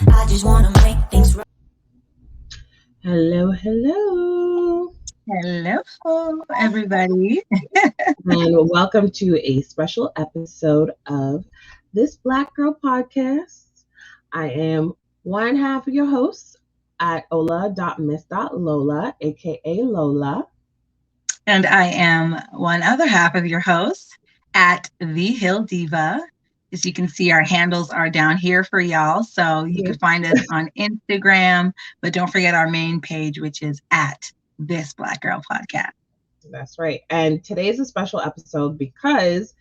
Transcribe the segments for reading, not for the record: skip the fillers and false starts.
I just wanna make things right. Hello, hello, Hello, everybody. and welcome to a special episode of this Black Girl Podcast. I am one half of your host at ola.miss.lola, aka Lola. And I am one other half of your host at the HilDiva. As you can see, our handles are down here for y'all. So you can Mhm. find us on Instagram, but don't forget our main page, which is at this Black Girl Podcast. That's right. And today's a special episode because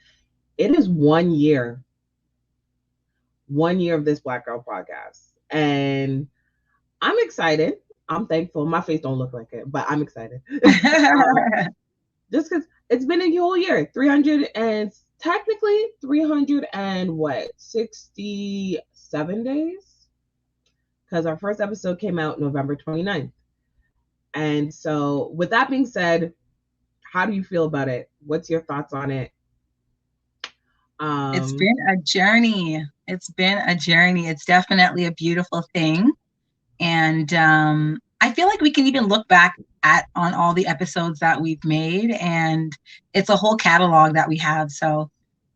it is 1 year of this Black Girl Podcast. And I'm excited. I'm thankful. My face don't look like it, but I'm excited. Just because it's been a whole year, 300 and technically 300 and what, 67 days? Because our first episode came out November 29th. And so, with that being said, how do you feel about it? What's your thoughts on it? It's been a journey. It's been a journey. It's definitely a beautiful thing. And I feel like we can even look back at on all the episodes that we've made, and it's a whole catalog that we have. So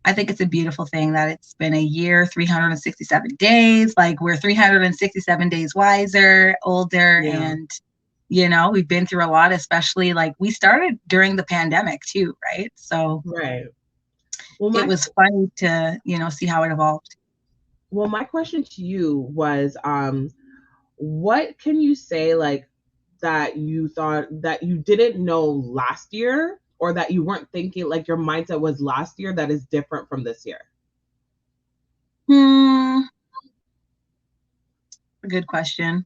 I think it's a beautiful thing that it's been a year, 367 days. Like we're 367 days wiser, older, Yeah. and we've been through a lot, especially like we started during the pandemic too, right? So Right. Well, it was funny to, see how it evolved. my question to you was, what can you say like that you thought that you didn't know last year, or that you weren't thinking, like your mindset was last year, that is different from this year? Good question.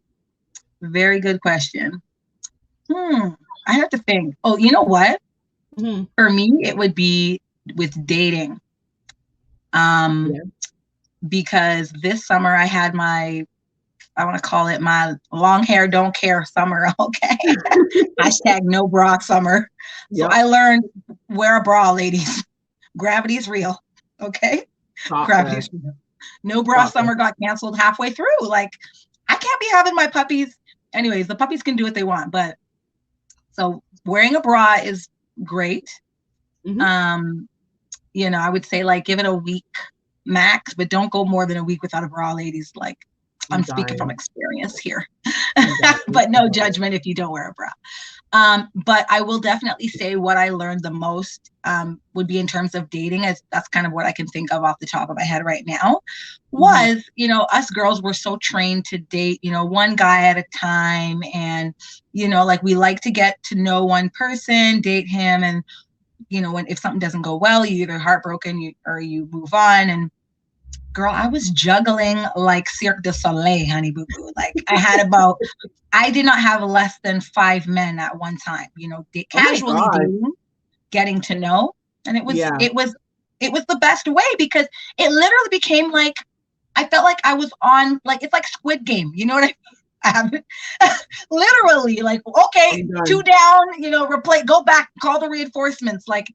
Very good question. I have to think. Oh, you know what? Mm-hmm. For me, it would be with dating. Yeah. Because this summer I had I want to call it my long hair, don't care summer. Okay. Hashtag no bra summer. So Yep. I learned wear a bra, ladies. Gravity is real. Okay. Gravity is real. No bra summer got canceled halfway through. Like, I can't be having my puppies. Anyways, the puppies can do what they want, but so wearing a bra is great. Mm-hmm. I would say like give it a week max, but don't go more than a week without a bra, ladies. Like, I'm speaking from experience here. But no judgment if you don't wear a bra. But I will definitely say what I learned the most would be in terms of dating, as that's kind of what I can think of off the top of my head right now, was, us girls were so trained to date, one guy at a time. And, like we like to get to know one person, date him. And, if something doesn't go well, you either heartbroken or you move on. And girl, I was juggling like Cirque du Soleil, honey boo boo. Like I did not have less than 5 men at one time, casually dating, getting to know. And it was the best way, because it literally became like, I felt like I was on, like, it's like Squid Game. You know what I mean? Literally, like, okay, 2 down, replace, go back, call the reinforcements. Like,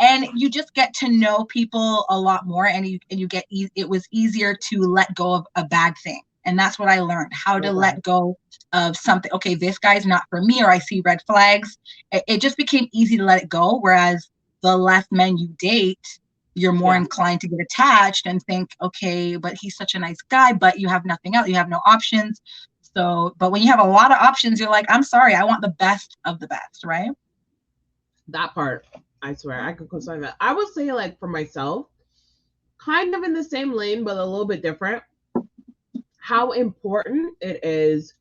and you just get to know people a lot more, and it was easier to let go of a bad thing. And that's what I learned, how to let go of something. Okay, this guy's not for me, or I see red flags. It just became easy to let it go. Whereas the less men you date, you're more inclined to get attached and think, okay, but he's such a nice guy, but you have nothing else. You have no options. So, but when you have a lot of options, you're like, I'm sorry, I want the best of the best, right? That part, I swear, I could co-sign that. I would say, like, for myself, kind of in the same lane, but a little bit different, how important it is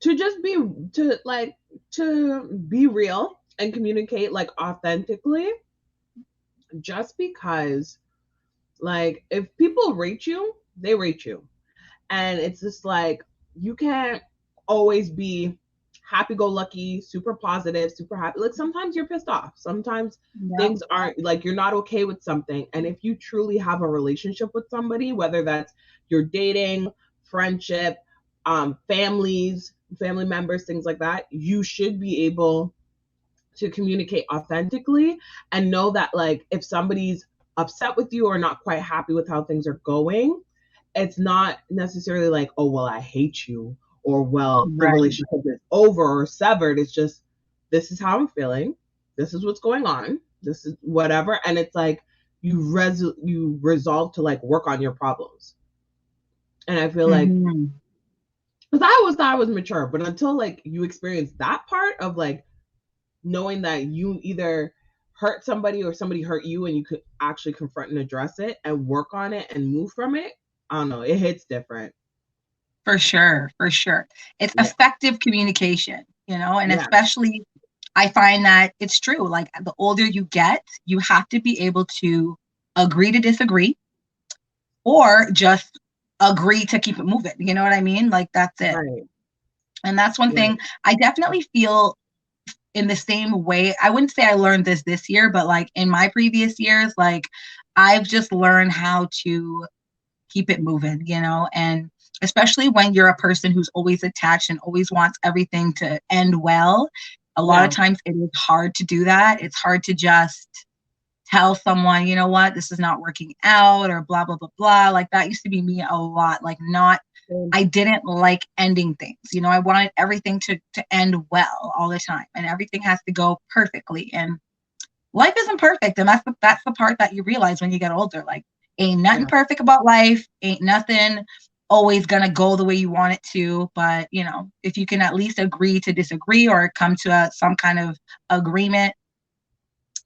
to just be real and communicate like authentically, just because, like, if people rate you, they rate you. And it's just like, you can't always be happy go lucky, super positive, super happy. Like, sometimes you're pissed off. Sometimes things aren't, like, you're not okay with something. And if you truly have a relationship with somebody, whether that's you're dating, friendship, family members, things like that, you should be able to communicate authentically and know that, like, if somebody's upset with you or not quite happy with how things are going, it's not necessarily like, oh, well, I hate you, or well, the Right. relationship is over or severed. It's just, this is how I'm feeling. This is what's going on. This is whatever. And it's like, you resolve to like work on your problems. And I feel like, Mm-hmm. because I always thought I was mature, but until like you experience that part of like knowing that you either hurt somebody or somebody hurt you, and you could actually confront and address it and work on it and move from it, I don't know, it hits different. For sure, for sure. It's Yeah. effective communication, you know, and Yeah. especially I find that it's true. Like the older you get, you have to be able to agree to disagree or just agree to keep it moving. You know what I mean? Like that's it. Right. And that's one Yeah. thing I definitely feel in the same way. I wouldn't say I learned this year, but like in my previous years, like I've just learned how to keep it moving, you know, and especially when you're a person who's always attached and always wants everything to end well, a lot of times it is hard to do that. It's hard to just tell someone, you know what, this is not working out or blah, blah, blah, blah. Like that used to be me a lot, like not, I didn't like ending things. You know, I wanted everything to end well all the time and everything has to go perfectly. And life isn't perfect. And that's the part that you realize when you get older. Like, ain't nothing perfect about life. Ain't nothing always gonna go the way you want it to. But you know, if you can at least agree to disagree or come to some kind of agreement,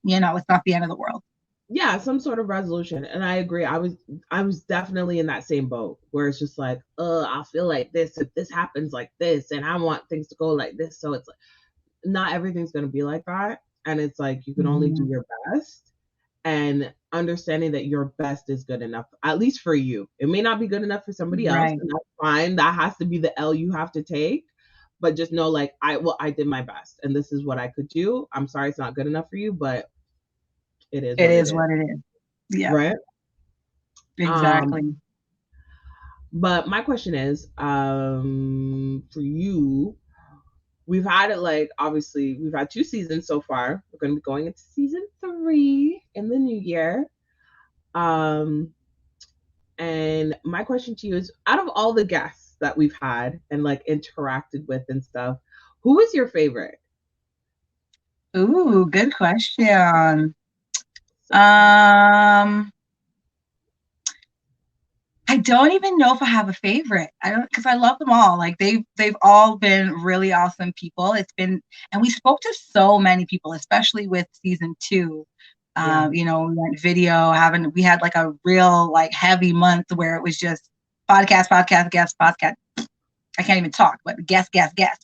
you know, it's not the end of the world. Yeah, some sort of resolution. And I agree. I was definitely in that same boat where it's just like, I feel like this if this happens like this, and I want things to go like this. So it's like not everything's gonna be like that. And it's like you can only do your best, and understanding that your best is good enough, at least for you. It may not be good enough for somebody else, Right. and that's fine. That has to be the L you have to take. But just know, like, I did my best, and this is what I could do. I'm sorry it's not good enough for you, but it is It what it is is. what it is. Yeah. Right? Exactly. But my question is, for you, we've had it like obviously we've had 2 seasons so far. We're going to be going into season 3 in the new year. Um, and my question to you is, out of all the guests that we've had and like interacted with and stuff, who is your favorite? Ooh, good question. Um, I don't even know if I have a favorite. I don't, because I love them all. Like they've all been really awesome people. It's been, and we spoke to so many people, especially with season 2. Yeah. You know, we went video, we had like a real like heavy month where it was just podcast, guest, podcast. I can't even talk, but guest,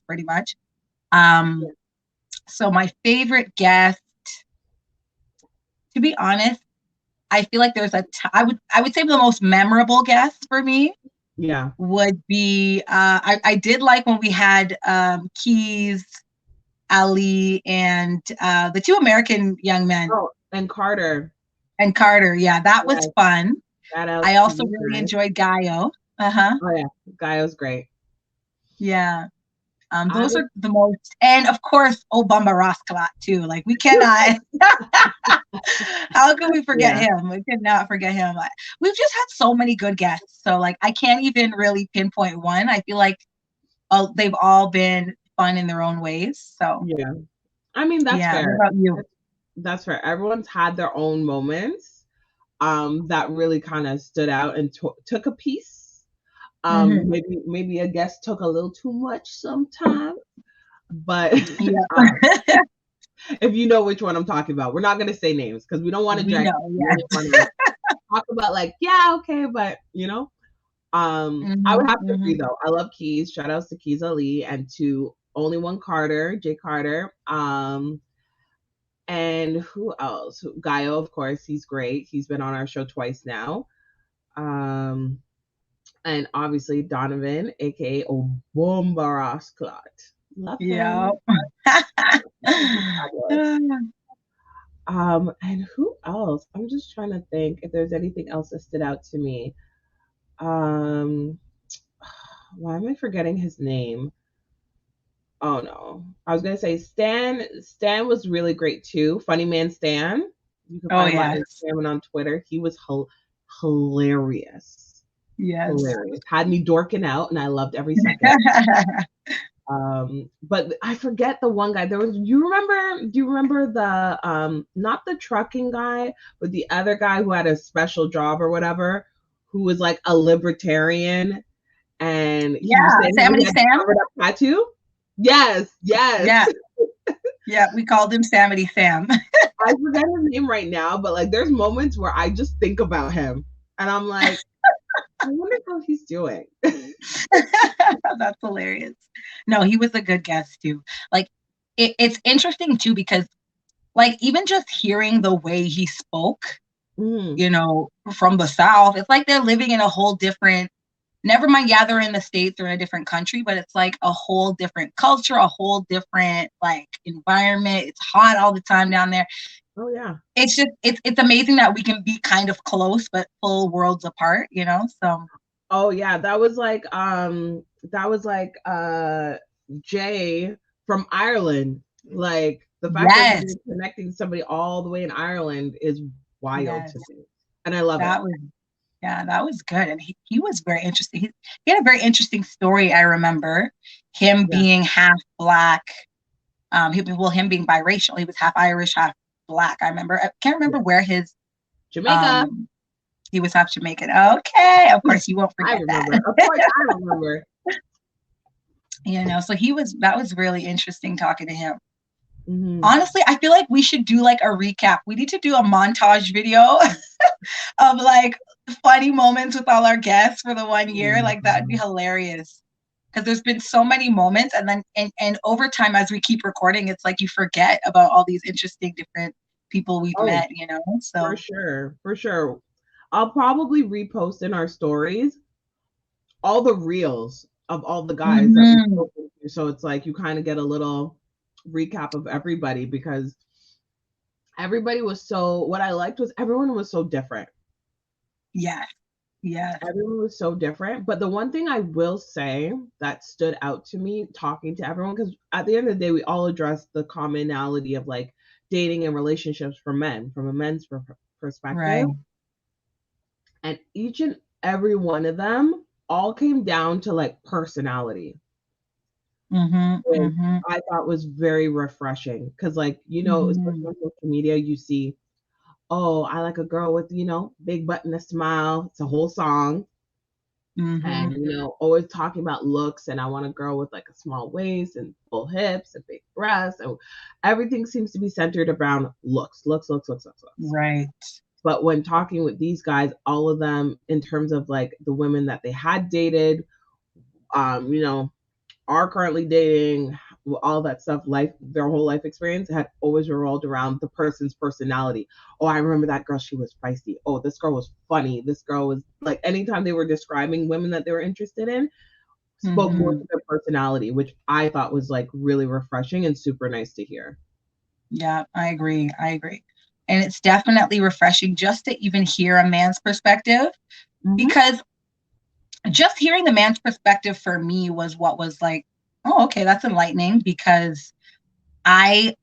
pretty much. So my favorite guest, to be honest, I feel like there's I would say the most memorable guest for me Yeah. would be I did like when we had Keys, Ali, and the 2 American young men. Oh, and Carter. And Carter. Yeah, that was fun. I also really enjoyed Gaio. Oh yeah, Gaio's great. Yeah. Those are the most, and of course, Obama Rasklat too. Like we cannot. How can we forget him? We cannot forget him. We've just had so many good guests, so like I can't even really pinpoint one. I feel like they've all been fun in their own ways. So yeah, I mean that's fair. What about you? That's fair. Everyone's had their own moments that really kind of stood out and took a piece. Maybe a guest took a little too much sometimes, but if you know which one I'm talking about, we're not going to say names because we don't want to drag. Talk about like, yeah, okay, but you know, I would have to agree though. I love Keys. Shout outs to Keys Ali and to only one Carter, Jay Carter. And who else? Gaio, of course, he's great. He's been on our show twice now. And obviously Donovan, aka Obombaras Clot. Love him. Yeah. And who else? I'm just trying to think if there's anything else that stood out to me. Why am I forgetting his name? Oh no. I was gonna say Stan. Stan was really great too. Funny Man Stan. You can find him on Instagram and on Twitter. He was hilarious. Yes. Hilarious. Had me dorking out, and I loved every second. But I forget the one guy. Do you remember the not the trucking guy, but the other guy who had a special job or whatever, who was like a libertarian, and he was saying how he had Sam. covered up tattoo? Yes. Yeah. Yeah, we called him Samity Sam. I forget his name right now, but like there's moments where I just think about him and I'm like, I wonder how he's doing. That's hilarious. No, he was a good guest too. Like it's interesting too, because like even just hearing the way he spoke, you know, from the South, it's like they're living in a whole different, never mind, yeah, they're in the States or in a different country, but it's like a whole different culture, a whole different like environment. It's hot all the time down there. Oh yeah. It's just it's amazing that we can be kind of close but full worlds apart, you know. So oh yeah, that was like Jay from Ireland. Like the fact that he's connecting somebody all the way in Ireland is wild to me. And I love it. That was good. And he was very interesting. He had a very interesting story. I remember him being half Black. Him being biracial. He was half Irish, half Black. I can't remember where his Jamaica. He was half Jamaican. Okay, of course you won't forget that. Of course I remember. You know, so that was really interesting talking to him. Honestly, I feel like we should do like a recap. We need to do a montage video of like funny moments with all our guests for the 1 year. Like that would be hilarious. Because there's been so many moments, and then and over time as we keep recording, it's like you forget about all these interesting different people we've met, you know. So for sure. I'll probably repost in our stories all the reels of all the guys that we spoke to. So it's like you kind of get a little recap of everybody, because everybody was what I liked was everyone was so different. Yeah. Everyone was so different. But the one thing I will say that stood out to me talking to everyone, because at the end of the day, we all addressed the commonality of like dating and relationships for men from a men's perspective. Right. And each and every one of them all came down to like personality. I thought was very refreshing, because like, you know, especially on social media, you see, oh, I like a girl with, you know, big butt and a smile. It's a whole song. And, you know, always talking about looks, and I want a girl with like a small waist and full hips and big breasts. And everything seems to be centered around looks. Right. But when talking with these guys, all of them, in terms of like the women that they had dated, you know, are currently dating, all that stuff, their whole life experience had always revolved around the person's personality. Oh, I remember that girl, she was feisty. Oh, this girl was funny. This girl was like, anytime they were describing women that they were interested in, spoke more to their personality, which I thought was like really refreshing and super nice to hear. Yeah, I agree. And it's definitely refreshing just to even hear a man's perspective, because just hearing the man's perspective for me was what was like, oh, okay, that's enlightening, because I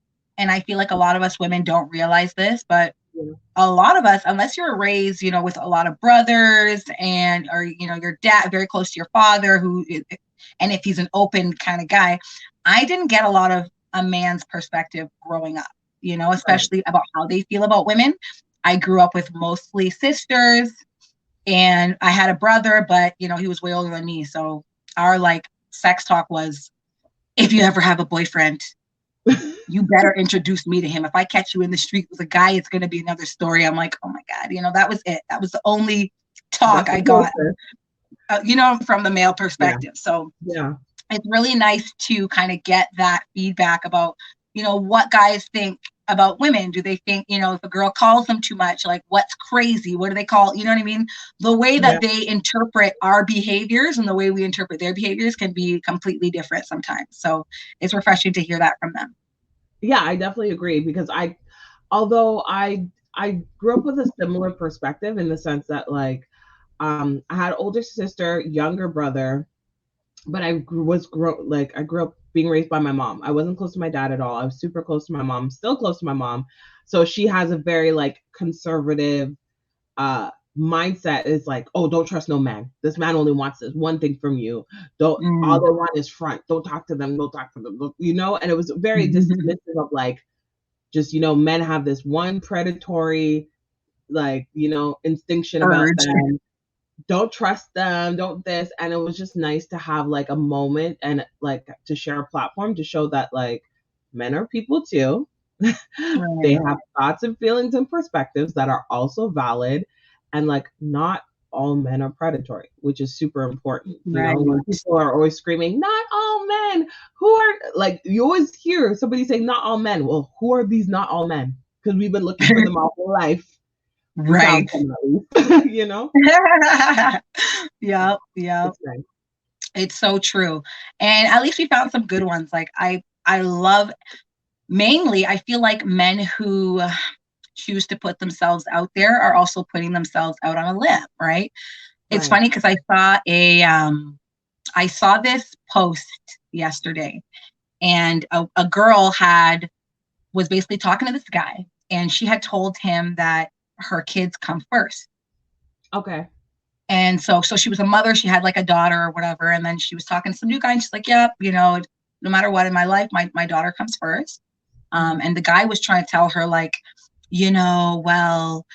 feel like a lot of us women don't realize this, but a lot of us, unless you're raised, you know, with a lot of brothers or, you know, your dad very close to your father, and if he's an open kind of guy, I didn't get a lot of a man's perspective growing up, you know, especially about how they feel about women. I grew up with mostly sisters, and I had a brother, but, you know, he was way older than me. So our like sex talk was, if you ever have a boyfriend, you better introduce me to him. If I catch you in the street with a guy, it's going to be another story. I'm like, oh my God, you know, that was it. That was the only talk I got, you know, from the male perspective. So it's really nice to kind of get that feedback about, you know, what guys think about women. Do they think, you know, if a girl calls them too much, like what's crazy? What do they call, you know what I mean? The way that they interpret our behaviors and the way we interpret their behaviors can be completely different sometimes. So it's refreshing to hear that from them. Yeah, I definitely agree, because although I grew up with a similar perspective, in the sense that like, I had older sister, younger brother, but I grew up being raised by my mom. I wasn't close to my dad at all. I was super close to my mom, still close to my mom. So she has a very like conservative mindset is like, oh, don't trust no man. This man only wants this one thing from you. Don't all Mm. they want is front. Don't talk to them. Don't talk to them. You know, and it was very dismissive of like, just, you know, men have this one predatory, like, you know, instinction about Urge. them. Don't trust them. Don't this. And it was just nice to have like a moment and like to share a platform to show that like men are people too. They Right. have thoughts and feelings and perspectives that are also valid, and like not all men are predatory, which is super important. You know, Right. when people are always screaming, not all men, who are like, you always hear somebody say, not all men. Well, who are these not all men? Because we've been looking for them all whole life. We found Right. them at least, you know? Yep. Yep. It's nice. It's so true. And at least we found some good ones. Like I love, mainly I feel like men who choose to put themselves out there are also putting themselves out on a limb, right? It's Right. funny because I saw this post yesterday, and a girl was basically talking to this guy, and she had told him that her kids come first. Okay. And so she was a mother, she had like a daughter or whatever, and then she was talking to some new guy, and she's like, yep, you know, no matter what in my life, my daughter comes first. And the guy was trying to tell her, like, you know, well,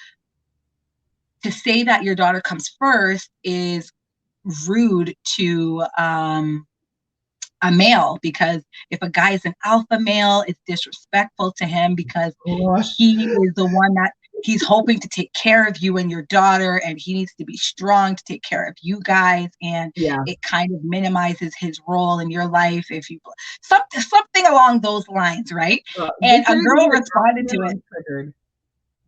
to say that your daughter comes first is rude to a male, because if a guy is an alpha male, it's disrespectful to him because Gosh. he is the one that he's hoping to take care of you and your daughter, and he needs to be strong to take care of you guys, and Yeah. it kind of minimizes his role in your life if you something along those lines, right? And Just a hearing the girl word responded to alpha, it. I'm triggered.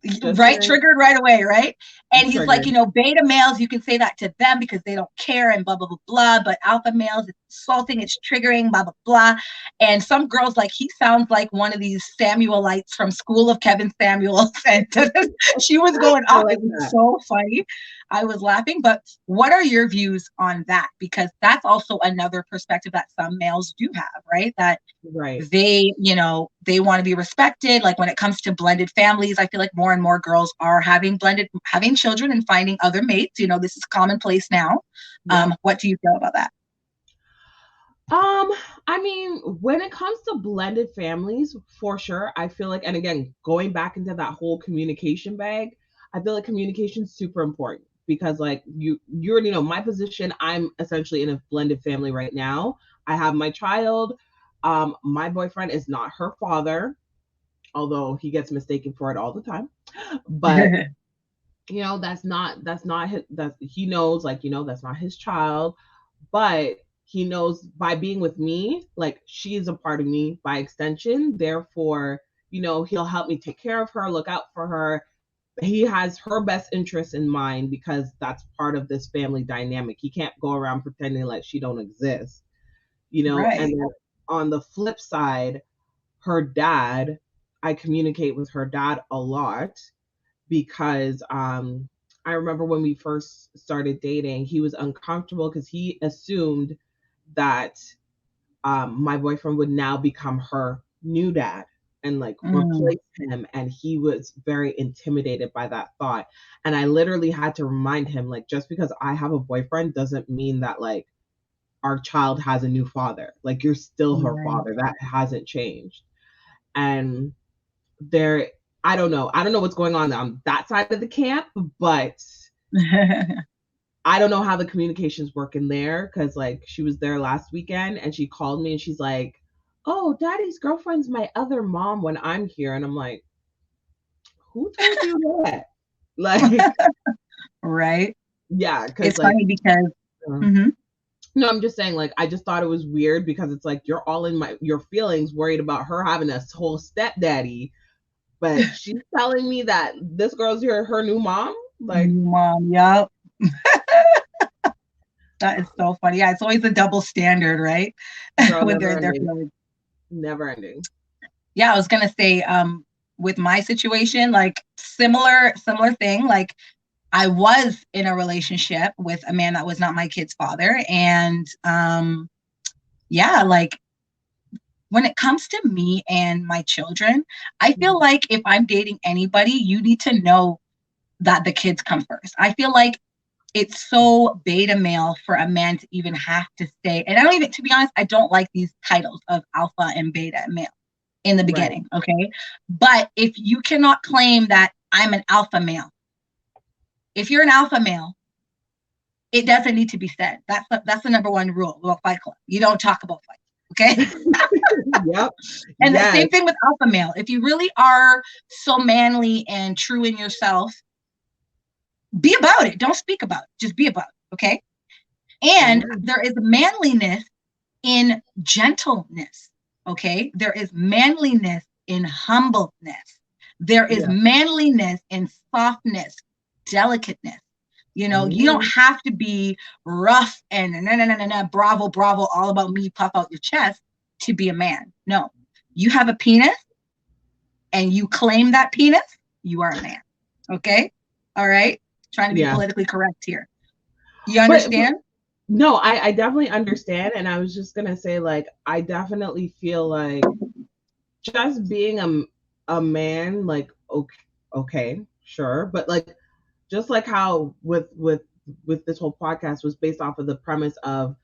Just Right, hearing, triggered right away, right? I'm And he's like, you triggered. know, beta males, you can say that to them because they don't care and blah blah blah blah, but alpha males, it's insulting, it's triggering, blah blah blah. And some girls, like, he sounds like one of these Samuelites from School of Kevin Samuels, and she was going I off. like It was that. so funny. I was laughing. But what are your views on that? Because that's also another perspective that some males do have, right? That Right. they, you know, they want to be respected. Like when it comes to blended families, I feel like more and more girls are having children and finding other mates. You know, this is commonplace now. Yeah. What do you feel about that? I mean, when it comes to blended families, for sure, I feel like, and again, going back into that whole communication bag, I feel like communication is super important because, like, you already know my position. I'm essentially in a blended family right now. I have my child. My boyfriend is not her father, although he gets mistaken for it all the time. But you know, that's not his. That he knows, like, you know, that's not his child, but he knows by being with me, like, she is a part of me by extension. Therefore, you know, he'll help me take care of her, look out for her. He has her best interest in mind because that's part of this family dynamic. He can't go around pretending like she don't exist, you know. And Right. then on the flip side, her dad, I communicate with her dad a lot because I remember when we first started dating, he was uncomfortable because he assumed that my boyfriend would now become her new dad and like Mm, replace him. And he was very intimidated by that thought. And I literally had to remind him, like, just because I have a boyfriend doesn't mean that like our child has a new father. Like, you're still her right. father. That hasn't changed. And there, I don't know what's going on that side of the camp, but I don't know how the communications work in there because, like, she was there last weekend and she called me and she's like, "Oh, daddy's girlfriend's my other mom when I'm here." And I'm like, "Who told you that?" Like, Right. yeah, because, It's like, funny because uh, mhm. no, I'm just saying, like, I just thought it was weird because it's like you're all in your feelings, worried about her having a whole stepdaddy, but she's telling me that this girl's her new mom. Like, Mom, yep. That is so funny. Yeah, it's always a double standard, right? girl, When never they're ending, feeling. never ending. Yeah, I was gonna say, with my situation, like similar thing. Like I was in a relationship with a man that was not my kid's father, and yeah, like when it comes to me and my children, I feel like if I'm dating anybody, you need to know that the kids come first. I feel like it's so beta male for a man to even have to say, and I don't even, to be honest, I don't like these titles of alpha and beta male in the beginning, okay? But if you cannot claim that I'm an alpha male, if you're an alpha male, it doesn't need to be said. That's the number one rule of Fight Club. You don't talk about fight, okay? Yep. And Yes. the same thing with alpha male. If you really are so manly and true in yourself, be about it. Don't speak about it. Just be about it, okay? And there is manliness in gentleness, okay? There is manliness in humbleness. There is manliness in softness, delicateness. You know, you don't have to be rough and bravo, bravo, all about me, puff out your chest to be a man. No, you have a penis and you claim that penis, you are a man. Okay? All right? Trying to be politically correct here. You understand? No, I definitely understand. And I was just going to say, like, I definitely feel like just being a man, like, okay, sure. But like, just like how with this whole podcast was based off of the premise of,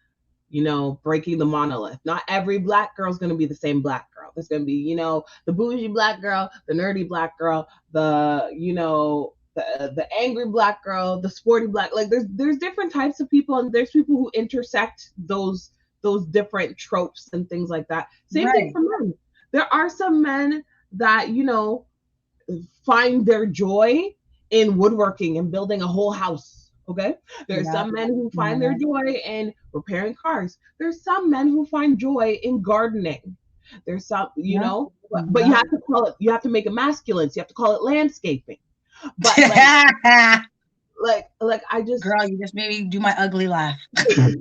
you know, breaking the monolith. Not every black girl is going to be the same black girl. There's going to be, you know, the bougie black girl, the nerdy black girl, the, you know, the angry black girl, the sporty black. Like there's different types of people, and there's people who intersect those different tropes and things like that. Same thing for men. There are some men that, you know, find their joy in woodworking and building a whole house. Okay. There's some men who find their joy in repairing cars. There's some men who find joy in gardening. There's some, you know, but you have to call it, you have to make it masculine. So you have to call it landscaping. But like I just, girl, you just made me do my ugly laugh. But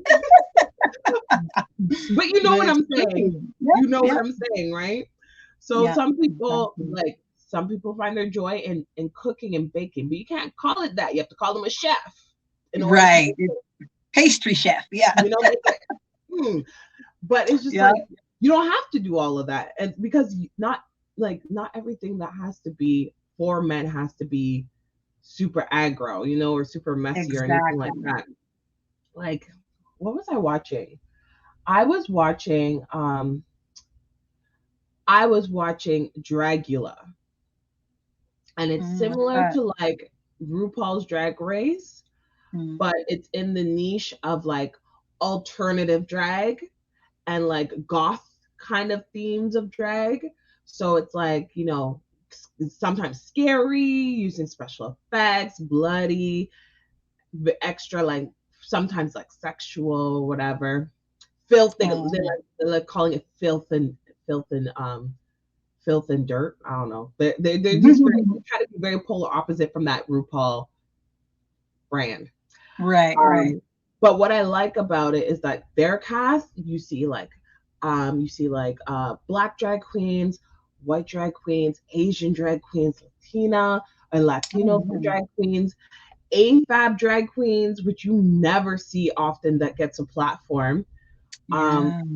you know what I'm saying. You know what I'm saying, right? So some people like, some people find their joy in cooking and baking, but you can't call it that. You have to call them a chef. Right. Pastry chef. Yeah. You know, but it's just like, you don't have to do all of that. And because not everything that has to be for men has to be super aggro, you know, or super messy or anything like that. Like, what was I watching? I was watching Dragula. And it's similar to like RuPaul's Drag Race, but it's in the niche of like alternative drag and like goth kind of themes of drag. So it's like, you know, sometimes scary, using special effects, bloody, extra like sometimes like sexual, whatever. Filth, they're like calling it filth and dirt. I don't know. They're just try to be very polar opposite from that RuPaul brand. Right. But what I like about it is that their cast, you see like black drag queens, white drag queens, Asian drag queens, Latina and Latino drag queens, AFAB drag queens, which you never see often that gets a platform,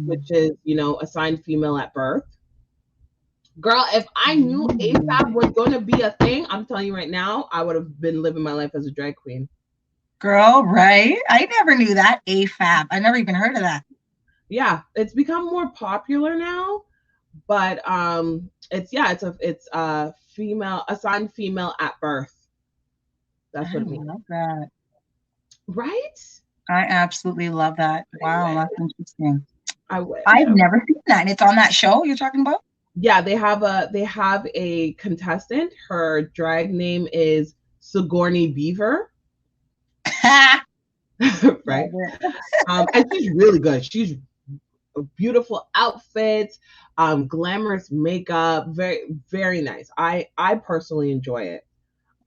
which is, you know, assigned female at birth. Girl, if I knew AFAB was going to be a thing, I'm telling you right now, I would have been living my life as a drag queen. Girl, right? I never knew that. AFAB. I never even heard of that. Yeah, it's become more popular now, but it's a female, assigned female at birth. That's what it means. I love that. Right? I absolutely love that. Wow, that's interesting. I wish. I've never seen that. And it's on that show you're talking about? Yeah, they have a contestant. Her drag name is Sigourney Beaver. Right. And she's really good. She's beautiful outfits, glamorous makeup, very, very nice. I personally enjoy it.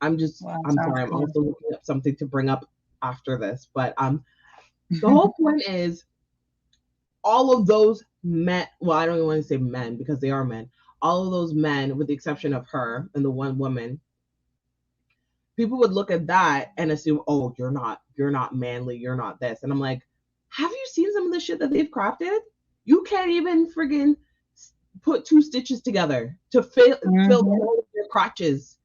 I'm sorry, I'm also looking up something to bring up after this. But the whole point is all of those men, well, I don't even want to say men because they are men. All of those men, with the exception of her and the one woman, people would look at that and assume, oh, you're not manly, you're not this. And I'm like, have you seen some of the shit that they've crafted? You can't even friggin' put two stitches together to fill the hole of your crotches.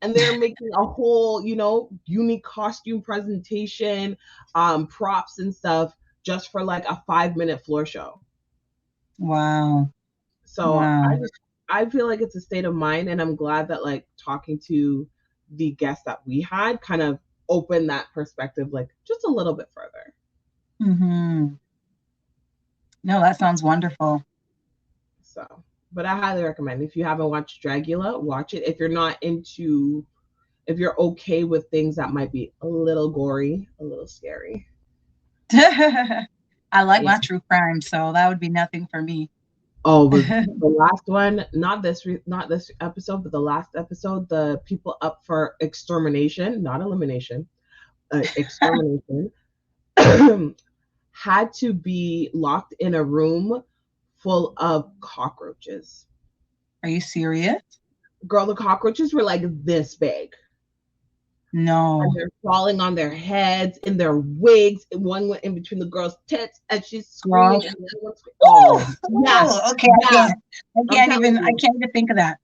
and they're making a whole, unique costume presentation, props and stuff just for like a 5-minute floor show. Wow. So I feel like it's a state of mind, and I'm glad that like talking to the guests that we had kind of opened that perspective like just a little bit further. Mm-hmm. No, that sounds wonderful. So, but I highly recommend, if you haven't watched Dragula, watch it. If you're okay with things that might be a little gory, a little scary. I like my true crime, so that would be nothing for me. Oh, but the last one, not this episode, but the last episode, the people up for extermination, not elimination, extermination, had to be locked in a room full of cockroaches. Are you serious? Girl, the cockroaches were like this big. No. And they're falling on their heads, in their wigs. And one went in between the girl's tits, and she's screaming. And the other one's screaming. Oh, yes. Okay, yeah. I can't even think of that.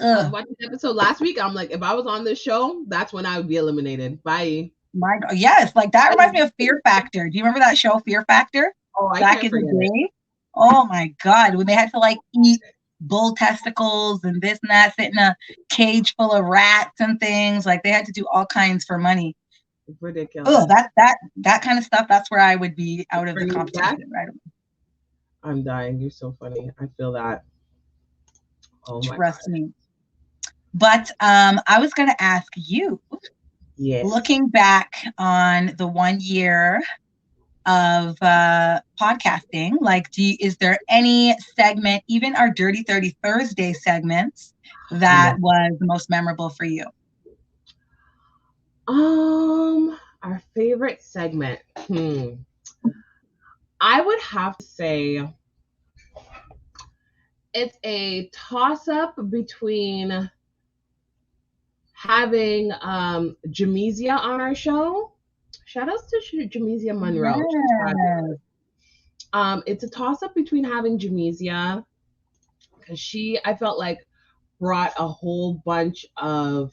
I was watching the episode last week. I'm like, if I was on this show, that's when I would be eliminated. Bye. My God. Yes, like that reminds me of Fear Factor. Do you remember that show, Fear Factor? Oh, I back in the day. Oh my God, when they had to like eat bull testicles and this and that, sit in a cage full of rats and things. Like they had to do all kinds for money. Ridiculous. Oh, that kind of stuff. That's where I would be out of the competition, right? I'm dying. You're so funny. I feel that. Oh my God. Trust me. But I was going to ask you, looking back on the 1 year of podcasting, like is there any segment, even our Dirty 30 Thursday segments, that was the most memorable for you? Our favorite segment. I would have to say it's a toss-up between having Jamesia on our show. Shout outs to Jamesia Monroe. Yes. It's a toss-up between having Jamesia, because I felt like brought a whole bunch of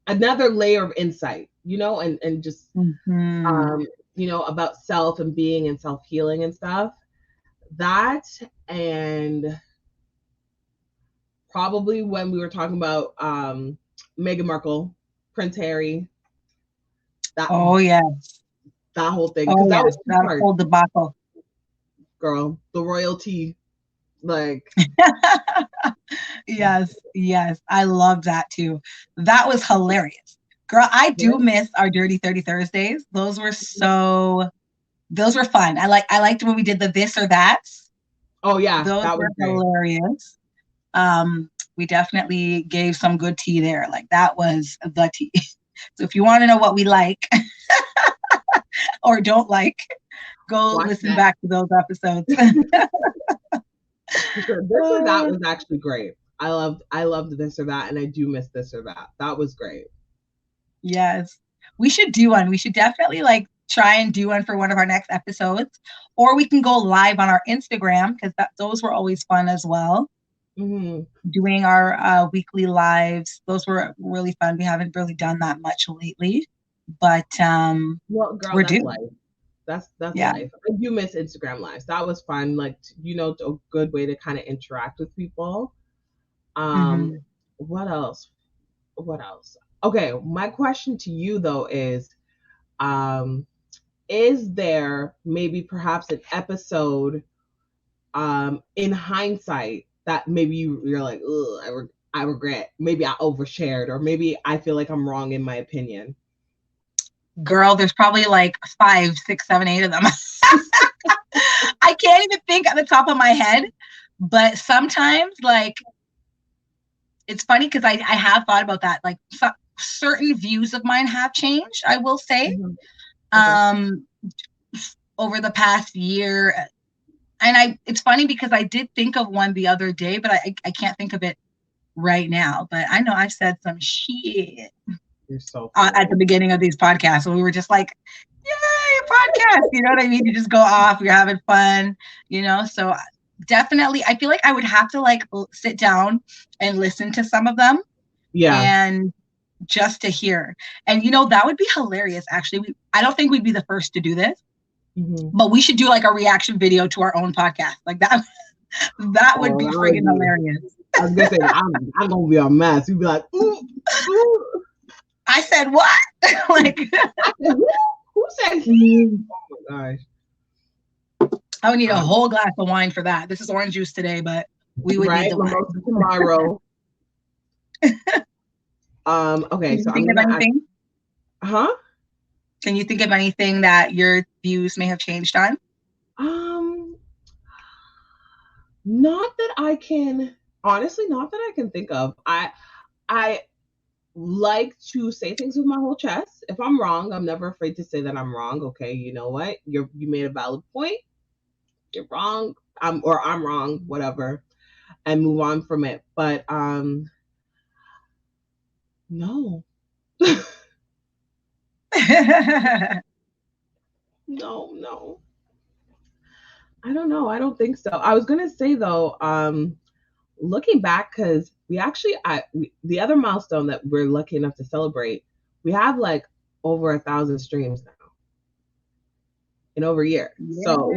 another layer of insight, and just about self and being and self-healing and stuff. That, and probably when we were talking about Meghan Markle, Prince Harry. That whole thing. Oh, yes, that whole debacle. Girl, the royalty, like. Yes, I love that too. That was hilarious. Girl, I do miss our Dirty 30 Thursdays. Those were fun. I liked when we did the this or that's. Oh yeah, those were hilarious. We definitely gave some good tea there. Like that was the tea. So if you want to know what we like or don't like, go listen back to those episodes. This or that was actually great. I loved this or that, and I do miss this or that. That was great. Yes. We should do one. We should definitely like try and do one for one of our next episodes, or we can go live on our Instagram, because those were always fun as well. Doing our weekly lives, those were really fun. We haven't really done that much lately, but well, girl, we're doing. That's life. I do miss Instagram lives. That was fun. Like, a good way to kind of interact with people. What else? Okay, my question to you though is there maybe perhaps an episode in hindsight that maybe you're like, ugh, I regret, maybe I overshared, or maybe I feel like I'm wrong in my opinion? Girl, there's probably like 5, 6, 7, 8 of them. I can't even think at the top of my head, but sometimes like it's funny because I have thought about that. Like certain views of mine have changed, I will say, over the past year. And it's funny because I did think of one the other day, but I can't think of it right now. But I know I've said some shit at the beginning of these podcasts. So we were just like, yay, podcast. You know what I mean? You just go off, you're having fun, So definitely, I feel like I would have to like sit down and listen to some of them Yeah. And just to hear. And that would be hilarious, actually. I don't think we'd be the first to do this, but we should do like a reaction video to our own podcast. Like that would be friggin' hilarious. I was gonna say, I'm gonna be a mess. You'd be like, ooh, ooh. I said what? Like, who said he? Oh my gosh. I would need a whole glass of wine for that. This is orange juice today, but we would need the wine tomorrow. Okay, so I'm gonna ask, huh? Can you think of anything that your views may have changed on? Not that I can, honestly, not that I can think of. I like to say things with my whole chest. If I'm wrong, I'm never afraid to say that I'm wrong. Okay, you know what? You made a valid point. You're wrong. I'm wrong, whatever, and move on from it. But no. No. I don't know. I don't think so. I was gonna say though, looking back, because we actually, the other milestone that we're lucky enough to celebrate, we have like over 1,000 streams now in over a year. Yeah. So,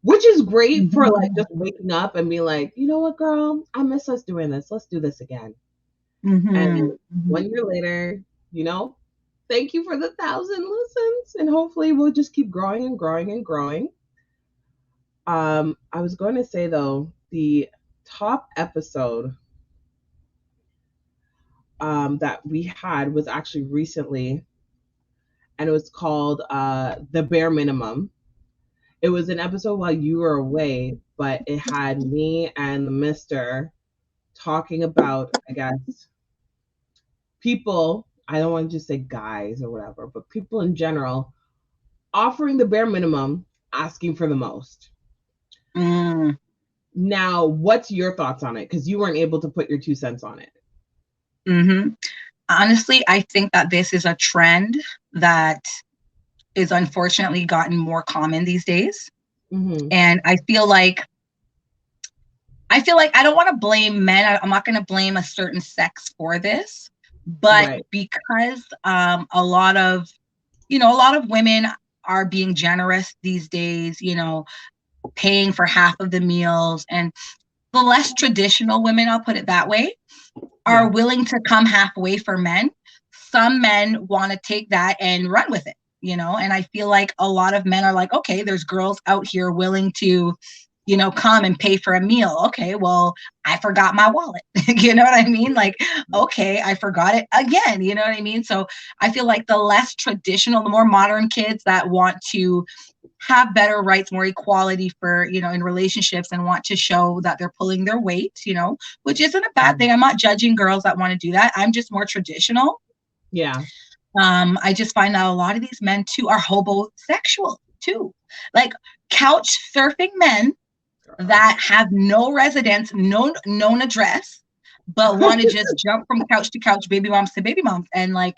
which is great for like just waking up and be like, you know what, girl, I miss us doing this. Let's do this again. And 1 year later, thank you for the 1,000 listens, and hopefully we'll just keep growing and growing and growing. I was going to say though, the top episode that we had was actually recently, and it was called The Bare Minimum. It was an episode while you were away, but it had me and the mister talking about, I guess, people, I don't want to just say guys or whatever, but people in general offering the bare minimum, asking for the most. Now, what's your thoughts on it? Because you weren't able to put your 2 cents on it. Honestly, I think that this is a trend that is unfortunately gotten more common these days. And I feel like I don't want to blame men. I'm not going to blame a certain sex for this, but because a lot of women are being generous these days, paying for half of the meals, and the less traditional women, I'll put it that way, are willing to come halfway for men. Some men want to take that and run with it, and I feel like a lot of men are like, okay, there's girls out here willing to, come and pay for a meal. Okay, well, I forgot my wallet. You know what I mean? Like, okay, I forgot it again. You know what I mean? So I feel like the less traditional, the more modern kids that want to have better rights, more equality for, in relationships, and want to show that they're pulling their weight, which isn't a bad thing. I'm not judging girls that want to do that. I'm just more traditional. Yeah. I just find that a lot of these men too are hobosexual too, like couch surfing men that have no residence, no known address, but want to just jump from couch to couch, baby moms to baby moms. And like,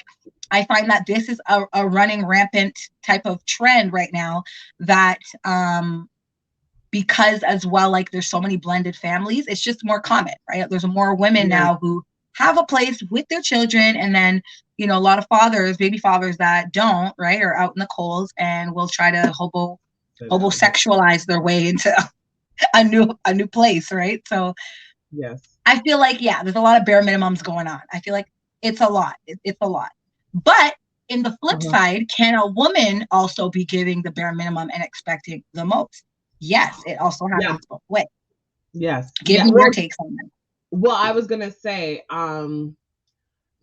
I find that this is a running rampant type of trend right now, that because as well, like there's so many blended families, it's just more common, right? There's more women now who have a place with their children, and then, a lot of baby fathers that don't, right, are out in the coals and will try to homosexualize their way into a new place, right? So yes, I feel like, there's a lot of bare minimums going on. I feel like it's a lot. It's a lot. But in the flip side, can a woman also be giving the bare minimum and expecting the most? Yes, it also happens both ways. Yes. Give me your takes on that. Well, I was gonna say,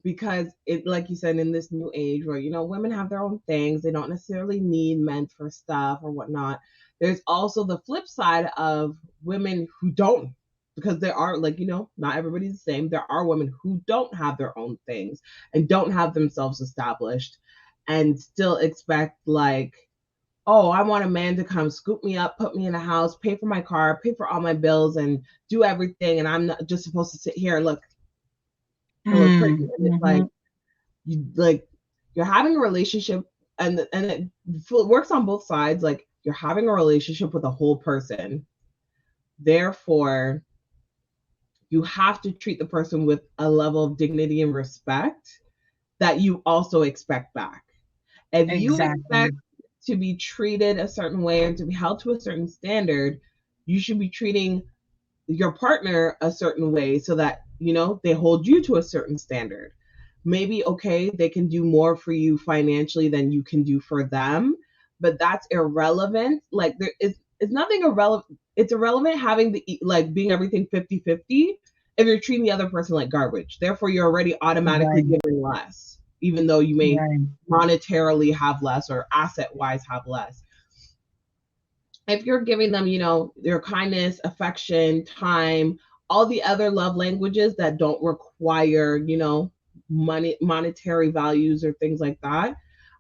because it, like you said, in this new age where, women have their own things, they don't necessarily need men for stuff or whatnot. There's also the flip side of women who don't, because there are, like, not everybody's the same. There are women who don't have their own things and don't have themselves established, and still expect, like, oh, I want a man to come scoop me up, put me in a house, pay for my car, pay for all my bills, and do everything. And I'm not just supposed to sit here and look pretty. And it's like, you're having a relationship, and it works on both sides. Like, you're having a relationship with a whole person. Therefore, you have to treat the person with a level of dignity and respect that you also expect back. If you expect to be treated a certain way and to be held to a certain standard, you should be treating your partner a certain way so that, you know, they hold you to a certain standard. Maybe, okay, they can do more for you financially than you can do for them, but that's irrelevant. Like, there is, it's nothing irrelevant. It's irrelevant having the, like, being everything 50-50 if you're treating the other person like garbage. Therefore, you're already automatically giving less, even though you may monetarily have less or asset wise have less. If you're giving them, you know, their kindness, affection, time, all the other love languages that don't require, you know, monetary values or things like that,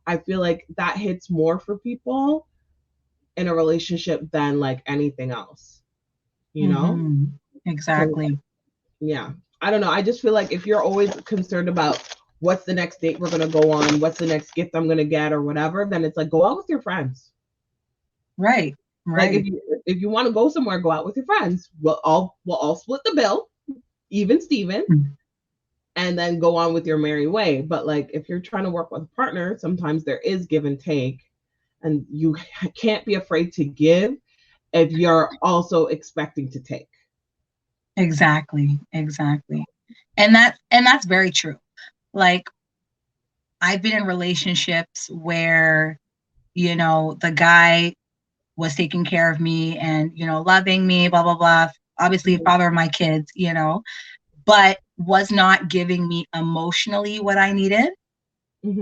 I feel like that hits more for people in a relationship than like anything else, you know? Exactly. So, yeah. I don't know. I just feel like if you're always concerned about what's the next date we're going to go on, what's the next gift I'm going to get or whatever, then it's like, go out with your friends. Right. Like if you want to go somewhere, go out with your friends. We'll all split the bill, even Steven, and then go on with your merry way. But like if you're trying to work with a partner, sometimes there is give and take, and you can't be afraid to give if you're also expecting to take. Exactly. And that's very true. Like, I've been in relationships where, you know, the guy was taking care of me and, you know, loving me, blah, blah, blah. Obviously, father of my kids, you know, but was not giving me emotionally what I needed.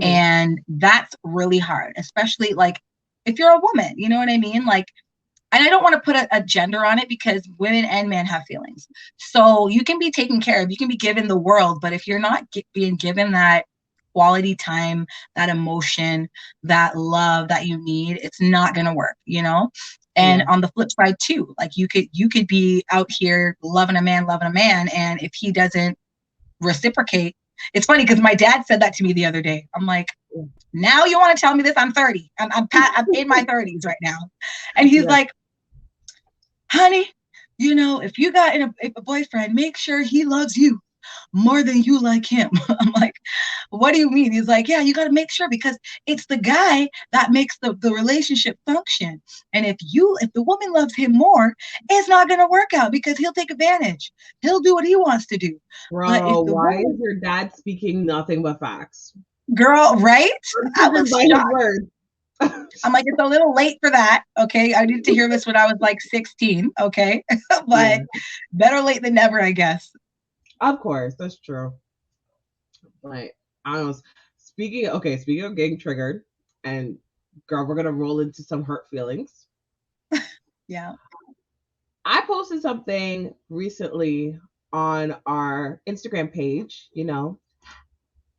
And that's really hard, especially like if you're a woman, you know what I mean? Like, and I don't want to put a gender on it because women and men have feelings. So you can be taken care of, you can be given the world, but if you're not being given that quality time, that emotion, that love that you need, it's not going to work, you know? And on the flip side too, like you could be out here loving a man. And if he doesn't reciprocate, it's funny because my dad said that to me the other day. I'm like, now you want to tell me this? I'm 30. I'm in my 30s right now. And he's like, honey, you know, if you got a boyfriend, make sure he loves you more than you like him. I'm like, what do you mean? He's like, yeah, you got to make sure because it's the guy that makes the relationship function. And if the woman loves him more, it's not going to work out because he'll take advantage. He'll do what he wants to do. Bro, why is your dad speaking nothing but facts? Girl, right? I was shocked. Words. I'm like, it's a little late for that. Okay. I needed to hear this when I was like 16. Okay. But better late than never, I guess. Of course. That's true. Like, I don't know. Speaking of getting triggered, and girl, we're going to roll into some hurt feelings. Yeah. I posted something recently on our Instagram page, you know,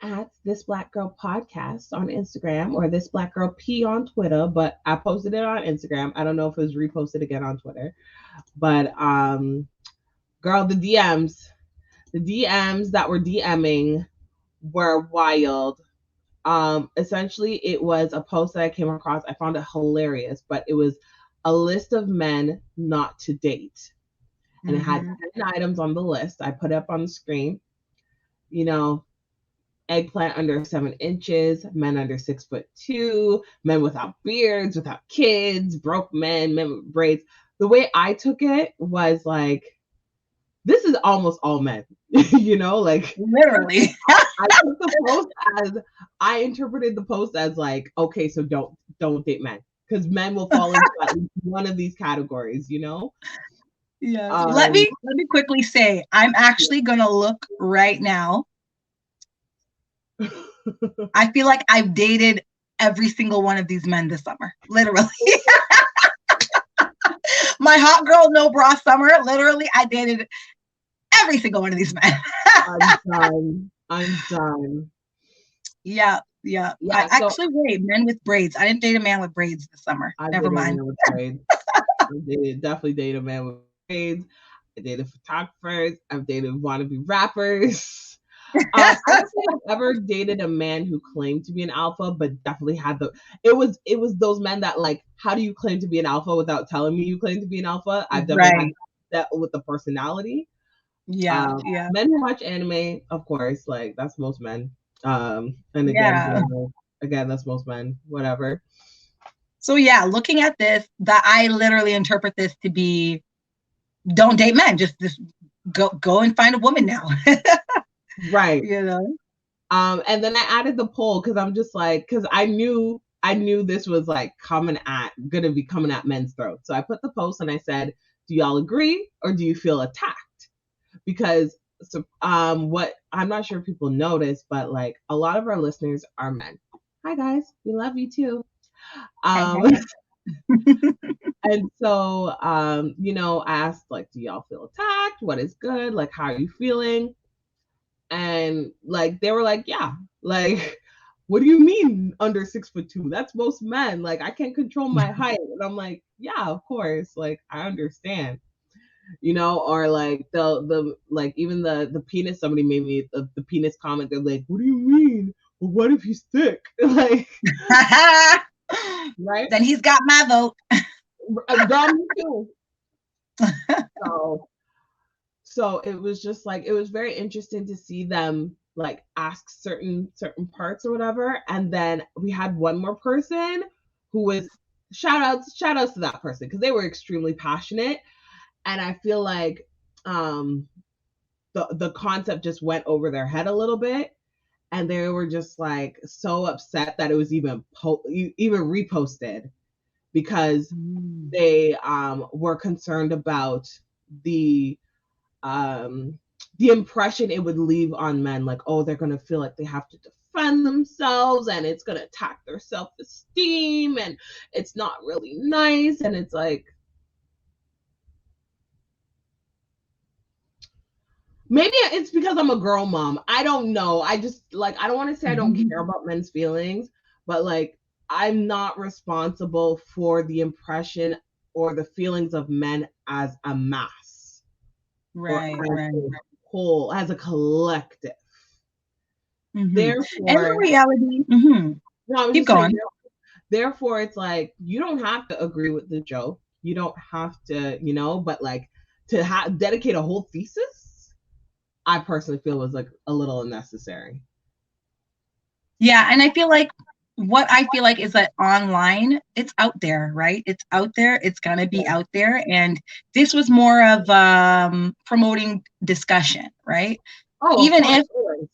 at This Black Girl Podcast on Instagram or This Black Girl P on Twitter, but I posted it on Instagram. I don't know if it was reposted again on Twitter, but girl, the DMs that were DMing were wild. Essentially it was a post that I came across. I found it hilarious, but it was a list of men not to date. And it had 10 items on the list. I put it up on the screen. You know, eggplant under 7 inches, men under 6'2", men without beards, without kids, broke men with braids. The way I took it was like, this is almost all men, you know, like literally. I interpreted the post as like, okay, so don't date men because men will fall into at least one of these categories, you know. Yeah. Let me quickly say, I'm actually gonna look right now. I feel like I've dated every single one of these men this summer, literally. My hot girl no bra summer, literally, I dated every single one of these men. I'm done. Yeah. Wait, men with braids. I didn't date a man with braids this summer. Never mind. I definitely dated a man with braids. I dated photographers. I've dated wannabe rappers. I don't think I've ever dated a man who claimed to be an alpha, but definitely had it was those men that like, how do you claim to be an alpha without telling me you claim to be an alpha? I've definitely had that with the personality. Yeah, yeah. Men who watch anime, of course, like that's most men. And again, Yeah. that's most men. Whatever. So yeah, looking at this, that I literally interpret this to be, don't date men. Just go and find a woman now. Right. You know. And then I added the poll because I'm just like, because I knew this was like gonna be coming at men's throats. So I put the post and I said, do y'all agree or do you feel attacked? Because what I'm not sure if people notice, but like a lot of our listeners are men. Hi guys, we love you too. And so I asked like, do y'all feel attacked? What is good? Like, how are you feeling? And like they were like, yeah, like what do you mean under 6'2"? That's most men. Like I can't control my height. And I'm like, yeah, of course. Like I understand. Or like the like even the penis, somebody made me the penis comment. They're like, what do you mean? Well, what if he's thick? Like right? Then he's got my vote. Got me too. So it was just like, it was very interesting to see them like ask certain parts or whatever. And then we had one more person who was shout outs to that person because they were extremely passionate. And I feel like the concept just went over their head a little bit. And they were just like so upset that it was even reposted because they were concerned about the impression it would leave on men, like, oh, they're going to feel like they have to defend themselves and it's going to attack their self-esteem and it's not really nice. And it's like, maybe it's because I'm a girl mom. I don't know. I just like, I don't want to say I don't care about men's feelings, but like, I'm not responsible for the impression or the feelings of men as a mass. Right. Whole, as a collective. Therefore, and the reality. Keep going. Therefore, it's like you don't have to agree with the joke. You don't have to, but like to dedicate a whole thesis, I personally feel was like a little unnecessary. Yeah, and I feel like is that online, it's out there, right? It's out there. It's gonna be out there, and this was more of promoting discussion, right? Oh, even if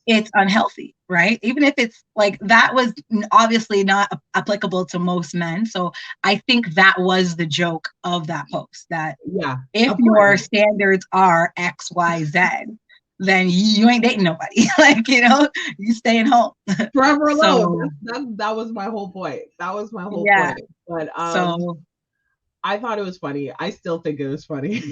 it's unhealthy, right? Even if it's like, that was obviously not applicable to most men. So I think that was the joke of that post, that if your standards are X, Y, Z, then you ain't dating nobody. Like, you staying home. Forever alone. So, that was my whole point. That was my whole point. But I thought it was funny. I still think it was funny.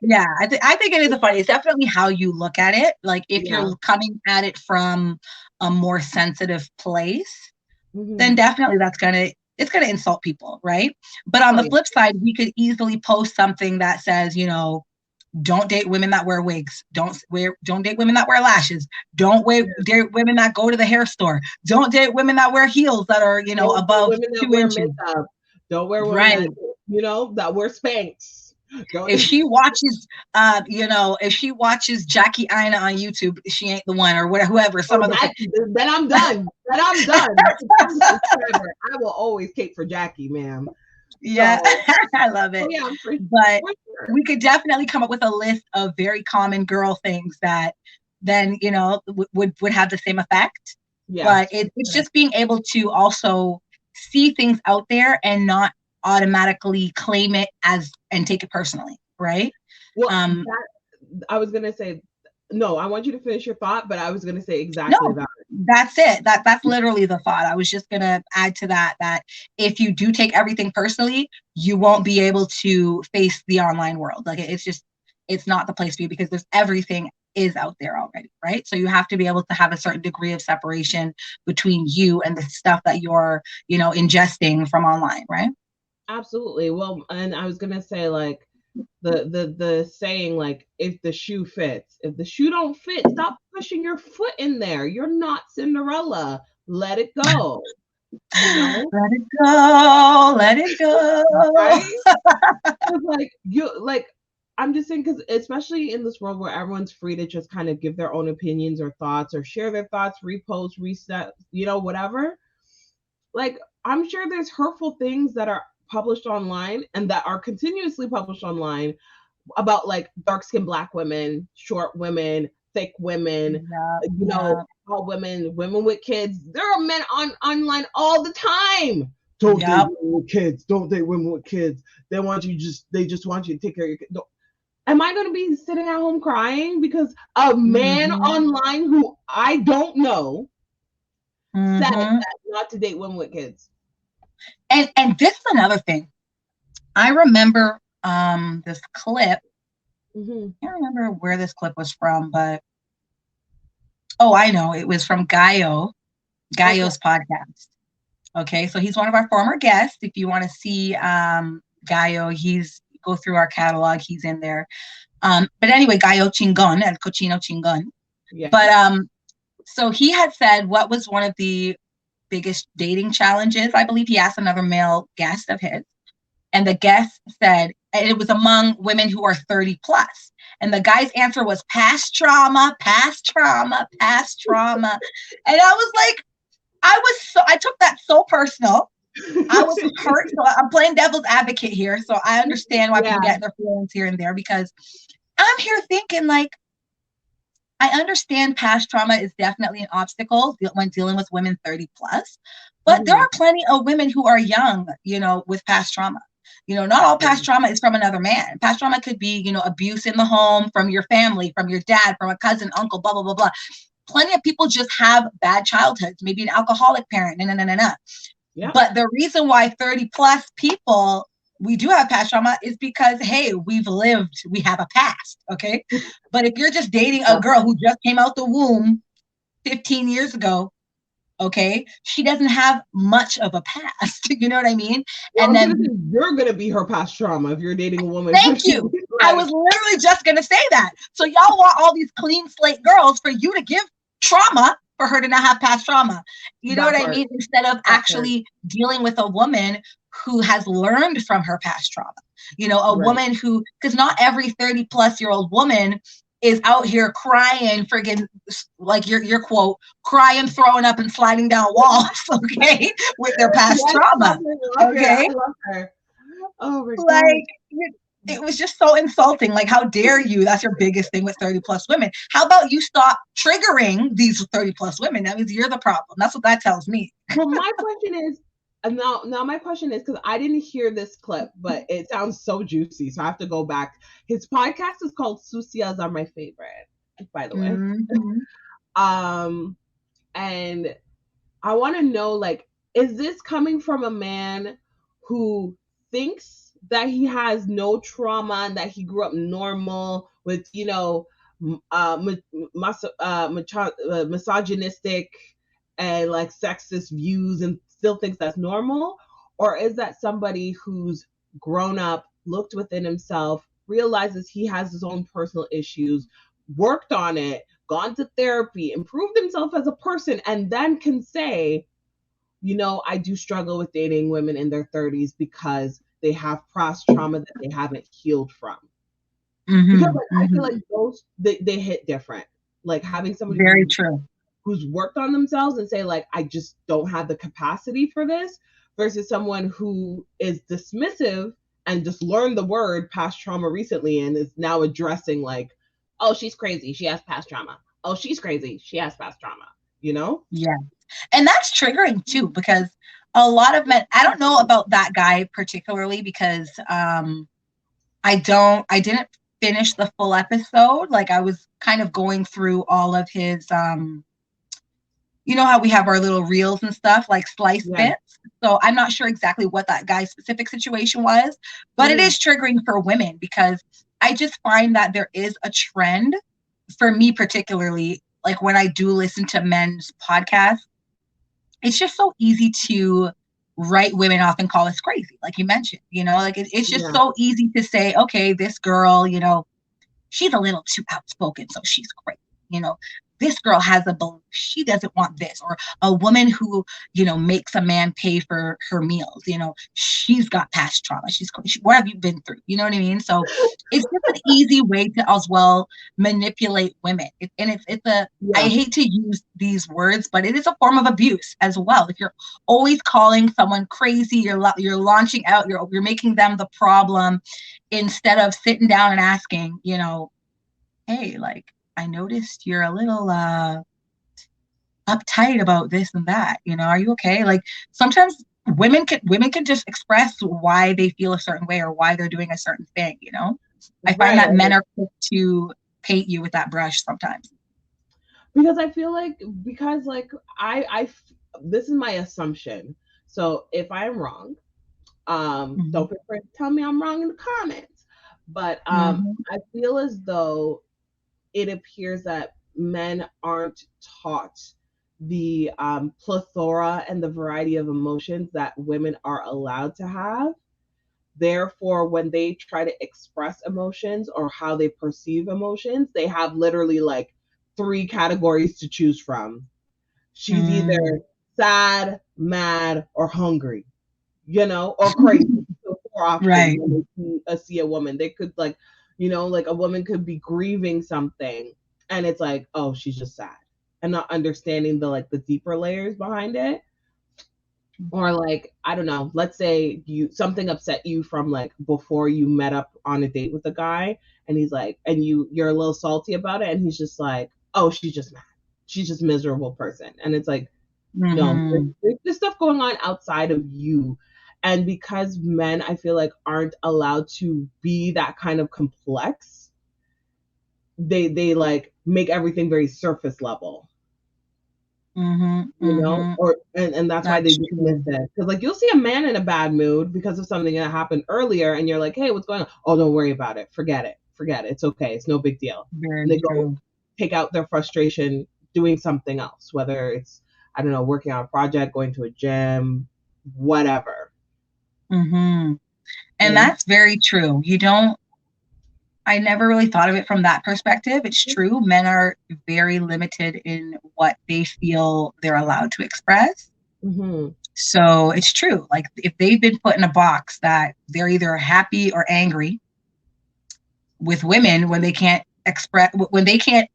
Yeah, I think it is funny. It's definitely how you look at it. Like if you're coming at it from a more sensitive place, then definitely it's gonna insult people, right? But on the flip side, we could easily post something that says, don't date women that wear wigs. Don't date women that wear lashes. Don't date women that go to the hair store. Don't date women that wear heels that are, above 2 inches. Makeup. Don't wear women that, that wear Spanx. If she watches, if she watches Jackie Aina on YouTube, she ain't the one, or whoever. Then I'm done. I will always cape for Jackie, ma'am. Yeah, so, I love it. But we could definitely come up with a list of very common girl things that then, would have the same effect. Yeah. But it's just being able to also see things out there and not automatically claim it and take it personally, right? Well, I was gonna say, no, I want you to finish your thought, but I was gonna say exactly that. That's it. That's literally the thought. I was just gonna add to that if you do take everything personally, you won't be able to face the online world. Like it's not the place for you, because everything is out there already, right? So you have to be able to have a certain degree of separation between you and the stuff that you're, ingesting from online, right? Absolutely. Well, and I was gonna say, like, the saying, like, if the shoe fits, if the shoe don't fit, stop pushing your foot in there. You're not Cinderella. Let it go. Let it go. Let it go. Right? Like I'm just saying, because especially in this world where everyone's free to just kind of give their own opinions or thoughts or share their thoughts, repost, reset, whatever. Like, I'm sure there's hurtful things that are published online and that are continuously published online about like dark skinned Black women, short women, thick women, tall women, women with kids. There are men online all the time. Don't date women with kids. Don't date women with kids. They just want you to take care of your kids. Am I going to be sitting at home crying because a man online who I don't know said that not to date women with kids? And this is another thing. I remember this clip. I can't remember where this clip was from, but I know, it was from Gaio's podcast. Okay, so he's one of our former guests. If you want to see Gaio, go through our catalog, he's in there. But anyway, Gaio Chingon, El Cochino Chingon. Yeah. But so he had said what was one of the biggest dating challenges. I believe he asked another male guest of his, and the guest said, and it was among women who are 30 plus. And the guy's answer was past trauma, past trauma, past trauma. And I was like, I took that so personal. I was hurt. So I'm playing devil's advocate here. So I understand why people get their feelings here and there, because I'm here thinking, like, I understand past trauma is definitely an obstacle when dealing with women 30 plus, but there are plenty of women who are young, with past trauma. Not all past trauma is from another man. Past trauma could be, abuse in the home, from your family, from your dad, from a cousin, uncle, blah, blah, blah, blah. Plenty of people just have bad childhoods, maybe an alcoholic parent, Yeah. But the reason why 30 plus people, we do have past trauma, is because, hey, we have a past, okay? But if you're just dating a girl who just came out the womb 15 years ago, okay, she doesn't have much of a past. You know what I mean? Well, and then you're going to be her past trauma if you're dating a woman. Thank you. Right. I was literally just going to say that. So y'all want all these clean slate girls for you to give trauma for her to not have past trauma. You know what I mean? Instead of actually dealing with a woman who has learned from her past trauma. Woman who, because not every 30 plus year old woman is out here crying, friggin', like your quote, crying, throwing up, and sliding down walls, okay, with their past trauma. Okay. I love her. Oh my God. Like, it was just so insulting. Like, how dare you? That's your biggest thing with 30 plus women. How about you stop triggering these 30 plus women? That means you're the problem. That's what that tells me. Well, my question is, now my question is, because I didn't hear this clip, but it sounds so juicy, so I have to go back. His podcast is called Sucias Are My Favorite, by the way. And I want to know, like, is this coming from a man who thinks that he has no trauma and that he grew up normal with, misogynistic and like sexist views and still thinks that's normal? Or is that somebody who's grown up, looked within himself, realizes he has his own personal issues, worked on it, gone to therapy, improved himself as a person, and then can say, I do struggle with dating women in their 30s because they have past trauma that they haven't healed from? Because I feel like those, they hit different. Like having somebody very true who's worked on themselves and say, like, I just don't have the capacity for this, versus someone who is dismissive and just learned the word past trauma recently and is now addressing, like, oh, she's crazy, she has past trauma. Oh, she's crazy, she has past trauma, Yeah. And that's triggering too, because a lot of men, I don't know about that guy particularly, because I didn't finish the full episode. Like, I was kind of going through all of his how we have our little reels and stuff, like slice bits. So I'm not sure exactly what that guy's specific situation was, but it is triggering for women, because I just find that there is a trend for me, particularly, like when I do listen to men's podcasts, it's just so easy to write women off and call us crazy. Like you mentioned, like it's just so easy to say, okay, this girl, she's a little too outspoken, so she's crazy, this girl has a belief. She doesn't want this. Or a woman who, makes a man pay for her meals. She's got past trauma. What have you been through? You know what I mean? So it's just an easy way to as well manipulate women. I hate to use these words, but it is a form of abuse as well. If you're always calling someone crazy, you're launching out, you're making them the problem instead of sitting down and asking, hey, like, I noticed you're a little uptight about this and that. Are you okay? Like, sometimes women can just express why they feel a certain way or why they're doing a certain thing. I find that men are quick to paint you with that brush sometimes. Because I feel like I this is my assumption. So if I'm wrong, don't feel free to tell me I'm wrong in the comments. But I feel as though it appears that men aren't taught the plethora and the variety of emotions that women are allowed to have. Therefore, when they try to express emotions or how they perceive emotions, they have literally like 3 categories to choose from. She's either sad, mad, or hungry, or crazy. So 4 options right. when they see a woman. They could like a woman could be grieving something and it's like, oh, she's just sad, and not understanding the deeper layers behind it. Or like, I don't know, let's say something upset you from like before you met up on a date with a guy, and he's like, and you're a little salty about it, and he's just like, oh, she's just mad, she's just a miserable person. And it's like, no, there's stuff going on outside of you. And because men, I feel like, aren't allowed to be that kind of complex, they like make everything very surface level. Or and that's why they dismiss it. Because like, you'll see a man in a bad mood because of something that happened earlier, and you're like, hey, what's going on? Oh, don't worry about it, forget it, it's okay, it's no big deal. And they go take out their frustration doing something else, whether it's, I don't know, working on a project, going to a gym, whatever. And that's very true. I never really thought of it from that perspective. It's true. Men are very limited in what they feel they're allowed to express. So it's true. Like, if they've been put in a box that they're either happy or angry, with women, when they can't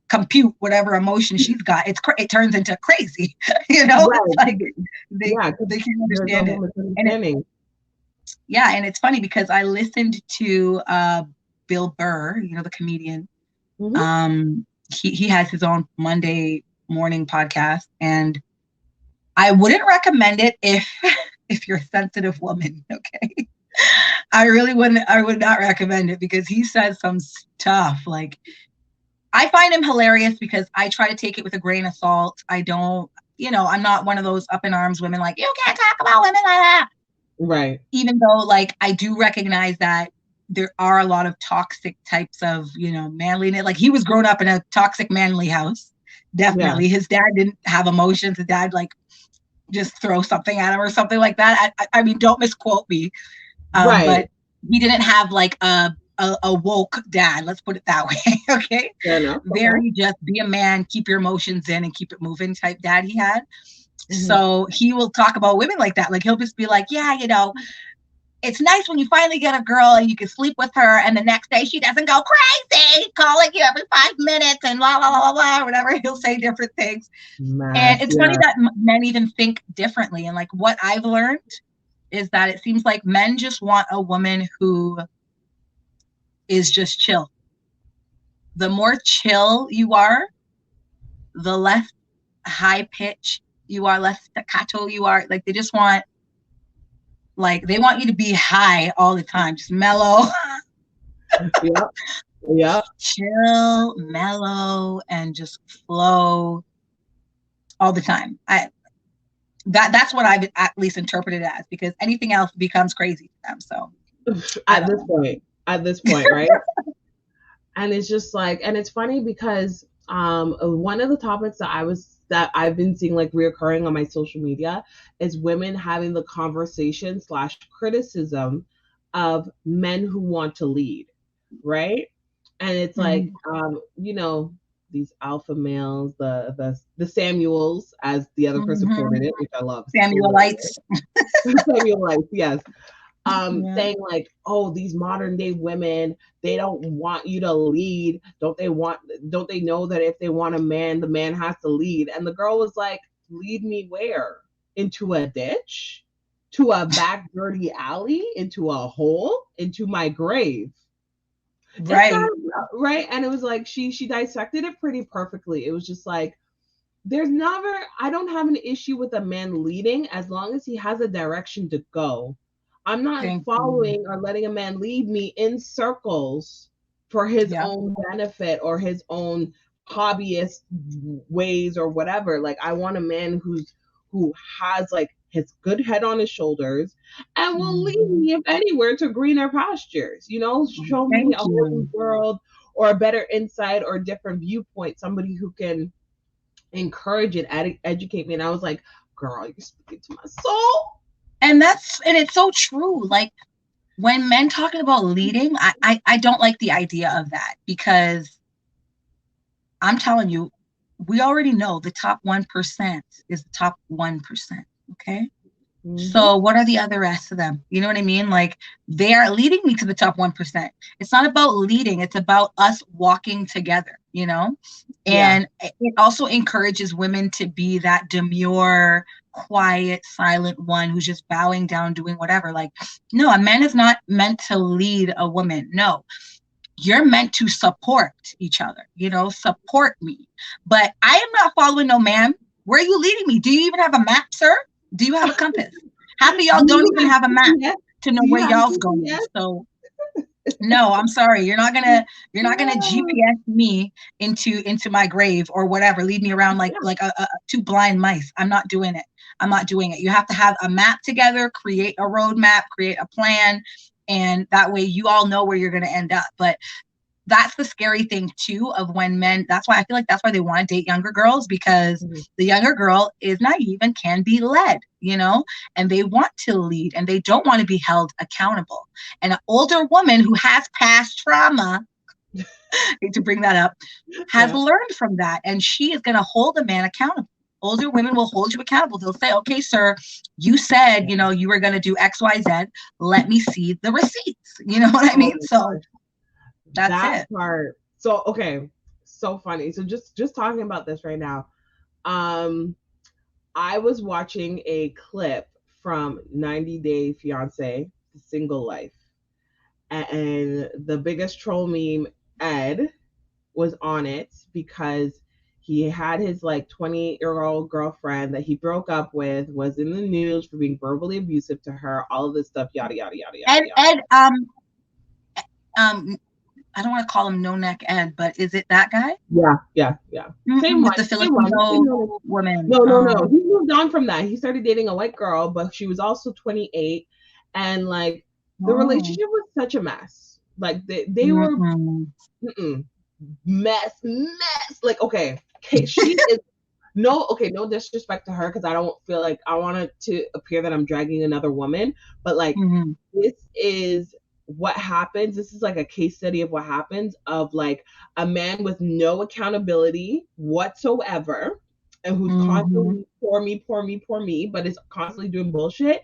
compute whatever emotion she's got, it turns into crazy. Right. It's like they can't understand it. And it's funny because I listened to Bill Burr, the comedian. He has his own Monday morning podcast, and I wouldn't recommend it if you're a sensitive woman. Okay. I would not recommend it, because he says some stuff. Like, I find him hilarious because I try to take it with a grain of salt. I don't, I'm not one of those up in arms women like, you can't talk about women like that. Right. Even though, like, I do recognize that there are a lot of toxic types of, manliness. Like, he was grown up in a toxic manly house. Definitely. His dad didn't have emotions. His dad, like, just throw something at him or something like that. I mean, don't misquote me. But he didn't have like a woke dad. Let's put it that way. Okay. Very just be a man, keep your emotions in and keep it moving type dad he had. So he will talk about women like that. Like, he'll just be like, yeah, it's nice when you finally get a girl and you can sleep with her, and the next day she doesn't go crazy, calling you every 5 minutes and blah, blah, blah, blah, whatever. He'll say different things. And it's funny that men even think differently. And like, what I've learned is that it seems like men just want a woman who is just chill. The more chill you are, the less high pitch you are, less staccato you are. Like, they just want, like, they want you to be high all the time, just mellow. Chill, mellow, and just flow all the time. That's what I've at least interpreted it as, because anything else becomes crazy to them. So at this point, right? And it's just like, and it's funny because one of the topics that I've been seeing like reoccurring on my social media is women having the conversation / criticism of men who want to lead, right? And it's like, these alpha males, the Samuels, as the other person quoted it, which I love. Samuelites. Samuelites, yes. Yeah. Saying like, oh, these modern day women, they don't want you to lead. Don't they know that if they want a man, the man has to lead? And the girl was like, lead me where? Into a ditch? To a back dirty alley? Into a hole? Into my grave? It's Right. not right. And it was like she dissected it pretty perfectly. It was just like, I don't have an issue with a man leading as long as he has a direction to go. I'm not Thank following you. or letting a man lead me in circles for his Yeah. own benefit or his own hobbyist ways or whatever. Like, I want a man who has like his good head on his shoulders and will lead me, if anywhere, to greener pastures, show me Thank a whole new you. world or a better insight or a different viewpoint, somebody who can encourage it, educate me. And I was like, girl, you're speaking to my soul. And it's so true. Like, when men talking about leading, I don't like the idea of that, because I'm telling you, we already know the top 1% is the top 1%. Okay. So what are the other rest of them? You know what I mean? Like, they are leading me to the top 1%. It's not about leading. It's about us walking together, And it also encourages women to be that demure, quiet, silent one who's just bowing down, doing whatever. Like, no, a man is not meant to lead a woman. No, you're meant to support each other, support me. But I am not following no man. Where are you leading me? Do you even have a map, sir? Do you have a compass? Half of y'all don't even have a map to know where y'all's going. So no, I'm sorry. You're not gonna GPS me into my grave or whatever. Lead me around like a two blind mice. I'm not doing it. You have to have a map together, create a roadmap, create a plan, and that way you all know where you're gonna end up. But that's the scary thing too of when men, that's why I feel like that's why they want to date younger girls, because the younger girl is naive and can be led, and they want to lead and they don't want to be held accountable. And an older woman who has past trauma, to bring that up, has learned from that, and she is going to hold a man accountable. Older women will hold you accountable. They'll say, okay, sir, you said, you were going to do XYZ. Let me see the receipts. You know what I mean? So that's that it. part. So, okay. So funny. So just talking about this right now. I was watching a clip from 90 Day Fiance, The Single Life. And the biggest troll meme, Ed, was on it because he had his like 20-year-old girlfriend that he broke up with, was in the news for being verbally abusive to her, all of this stuff, yada, yada, yada, yada. Ed, I don't want to call him No Neck Ed, but is it that guy? Yeah. Same with one. the Filipino woman. No. He moved on from that. He started dating a white girl, but she was also 28, and like the relationship was such a mess. Like they were mess. Like okay, she is no disrespect to her, because I don't feel like I want it to appear that I'm dragging another woman, but like this is what happens. This is like a case study of what happens of like a man with no accountability whatsoever and who's constantly poor me, but is constantly doing bullshit,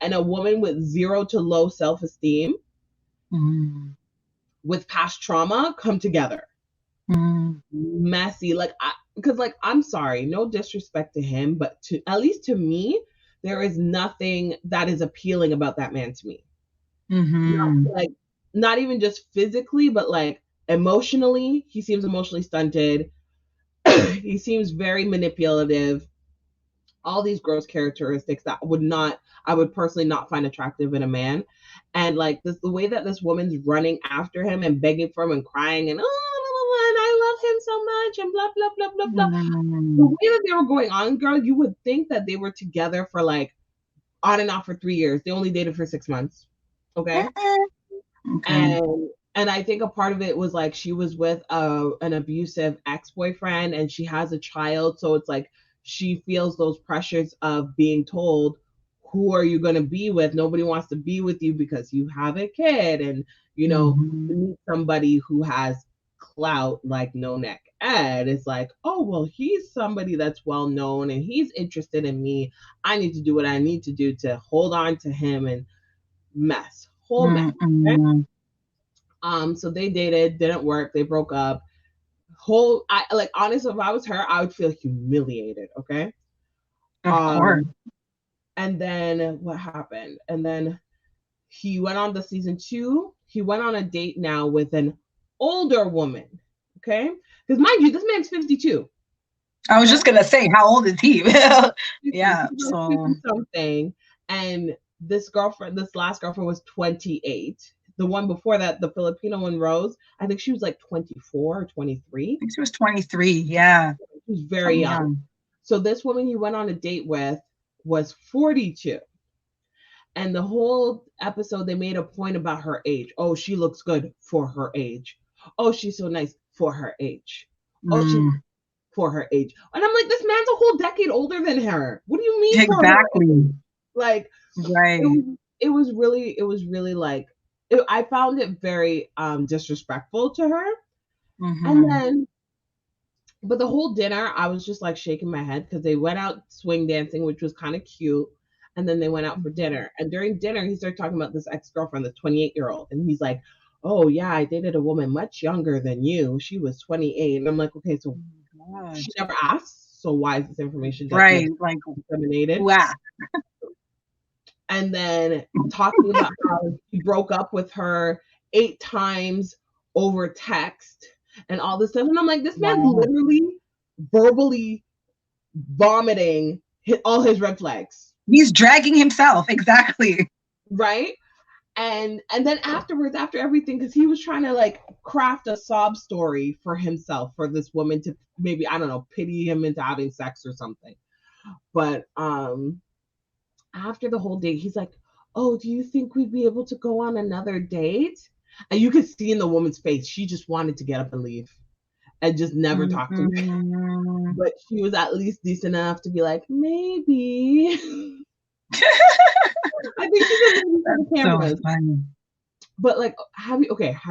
and a woman with zero to low self-esteem with past trauma come together. Messy. Like, because like, I'm sorry, no disrespect to him, but at least to me, there is nothing that is appealing about that man to me. Not even just physically, but like emotionally, he seems emotionally stunted. He seems very manipulative. All these gross characteristics that I would personally not find attractive in a man. And like the way that this woman's running after him and begging for him and crying and and I love him so much and blah blah blah blah blah. The way that they were going on, girl, you would think that they were together for like on and off for 3 years. They only dated for 6 months. Okay. And I think a part of it was like she was with an abusive ex-boyfriend and she has a child, so it's like she feels those pressures of being told, who are you going to be with? Nobody wants to be with you because you have a kid, and you meet somebody who has clout like No Neck head is like, oh, well, he's somebody that's well known and he's interested in me. I need to do what I need to do to hold on to him and whole mess. Okay? So they dated, didn't work, they broke up. I like, honestly, if I was her, I would feel humiliated. Okay. Of course. And then what happened? And then he went on the season 2. He went on a date now with an older woman. Okay. Because mind you, this man's 52. I was just gonna say, how old is he? Yeah. So something. And this last girlfriend was 28. The one before that, the Filipino one, Rose, I think she was like 24 or 23. I think she was 23. Yeah. She was very young. So this woman he went on a date with was 42. And the whole episode, they made a point about her age. Oh, she looks good for her age. Oh, she's so nice for her age. Oh, she's for her age. And I'm like, this man's a whole decade older than her. What do you mean? Exactly. Like, right. It was really like, I found it very disrespectful to her. And then, but the whole dinner, I was just like shaking my head because they went out swing dancing, which was kind of cute. And then they went out for dinner. And during dinner, he started talking about this ex-girlfriend, the 28-year-old. And he's like, oh, yeah, I dated a woman much younger than you. She was 28. And I'm like, okay, so she never asked. So why is this information just like disseminated? Wow. And then talking about how he broke up with her 8 times over text and all this stuff. And I'm like, this man's literally verbally vomiting all his red flags. He's dragging himself. Exactly. Right. And then afterwards, after everything, because he was trying to like craft a sob story for himself, for this woman to maybe, I don't know, pity him into having sex or something. But after the whole date, he's like, oh, do you think we'd be able to go on another date? And you could see in the woman's face, she just wanted to get up and leave and just never talk to me. But she was at least decent enough to be like, maybe. I think she's on the cameras. So funny. But like, have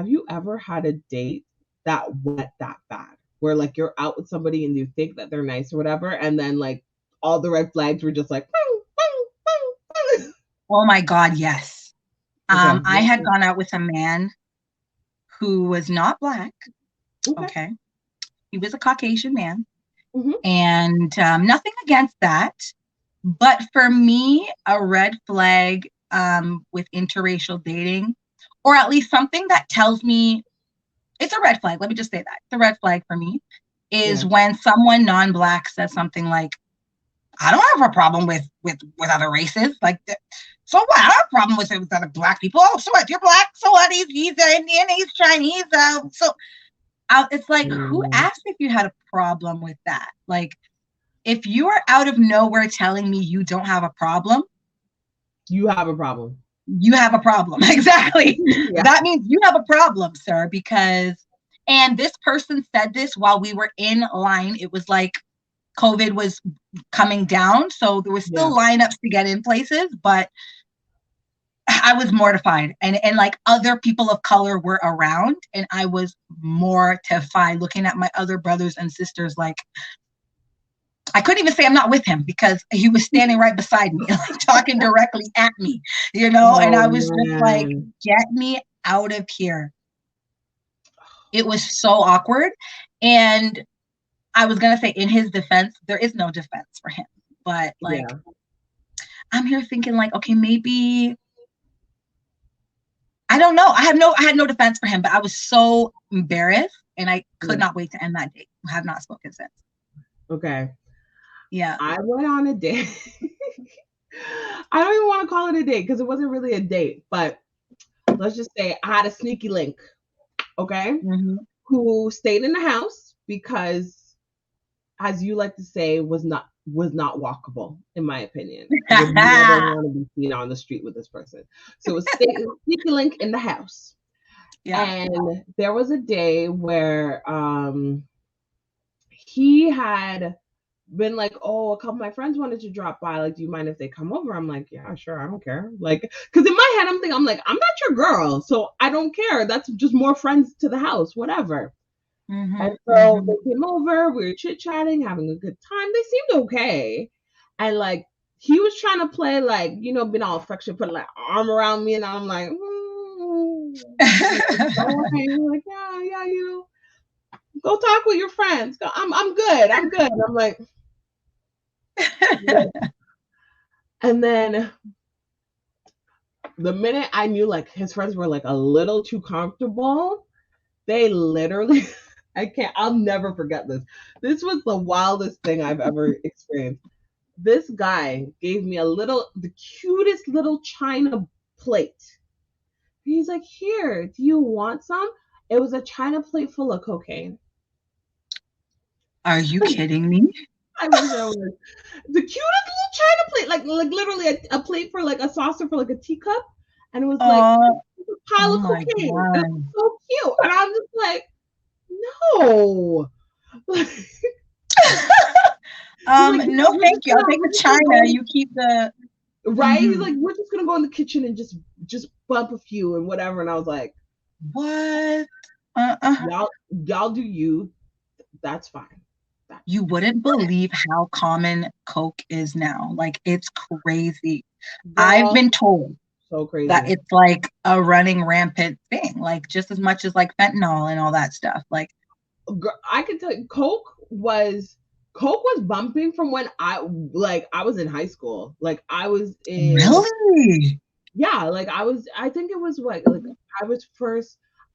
you ever had a date that went that bad? Where like you're out with somebody and you think that they're nice or whatever, and then like all the red flags were just like, oh my God, yes. Okay. I had gone out with a man who was not Black. Okay. He was a Caucasian man. And nothing against that. But for me, a red flag with interracial dating, or at least something that tells me it's a red flag. Let me just say that. The red flag for me is when someone non-Black says something like, I don't have a problem with other races. Like, so what? I don't have a problem with other Black people. Oh, so what? You're Black. So what? He's Indian. He's Chinese. It's like, who asked if you had a problem with that? Like, if you are out of nowhere telling me you don't have a problem, you have a problem. You have a problem. Exactly. Yeah. That means you have a problem, sir, and this person said this while we were in line. It was like COVID was coming down. So there was still lineups to get in places, but I was mortified. And like other people of color were around, and I was mortified looking at my other brothers and sisters like, I couldn't even say I'm not with him because he was standing right beside me, like talking directly at me, and I was just like, get me out of here. It was so awkward. And I was going to say, in his defense, there is no defense for him. But like, I'm here thinking like, okay, maybe, I don't know. I had no defense for him, but I was so embarrassed and I could not wait to end that date. I have not spoken since. Okay. Yeah. I went on a date. I don't even want to call it a date because it wasn't really a date, but let's just say I had a sneaky link, okay, who stayed in the house because, as you like to say, was not walkable, in my opinion. I would never want to be seen on the street with this person. So it was sneaky link in the house. Yeah. And there was a day where he had been like, oh, a couple of my friends wanted to drop by. Like, do you mind if they come over? I'm like, yeah, sure. I don't care. Like, because in my head, I'm like, I'm not your girl. So I don't care. That's just more friends to the house, whatever. And so they came over, we were chit-chatting, having a good time. They seemed okay. And like he was trying to play like, you know, being all affectionate, putting like arm around me, and I'm like, like, yeah, you know, go talk with your friends. Go, I'm good. I'm good. And I'm like, yeah. And then the minute I knew like his friends were like a little too comfortable, they literally, I'll never forget this. This was the wildest thing I've ever experienced. This guy gave me the cutest little china plate. He's like, here, do you want some? It was a china plate full of cocaine. Are you kidding me? I wish I was. The cutest little china plate, like literally a plate for like a saucer for like a teacup, and it was like a pile of cocaine. It was so cute, and I'm just like, no. No, thank you. I'll take the china. You keep the right. He's like, we're just gonna go in the kitchen and just bump a few and whatever. And I was like, what? Y'all do you. That's fine. You wouldn't believe how common coke is now. Like, it's crazy. Girl, I've been told so crazy that it's like a running rampant thing, like just as much as like fentanyl and all that stuff. Like, I can tell you, coke was bumping from when I was in high school. Like I was in really, yeah. Like I think it was like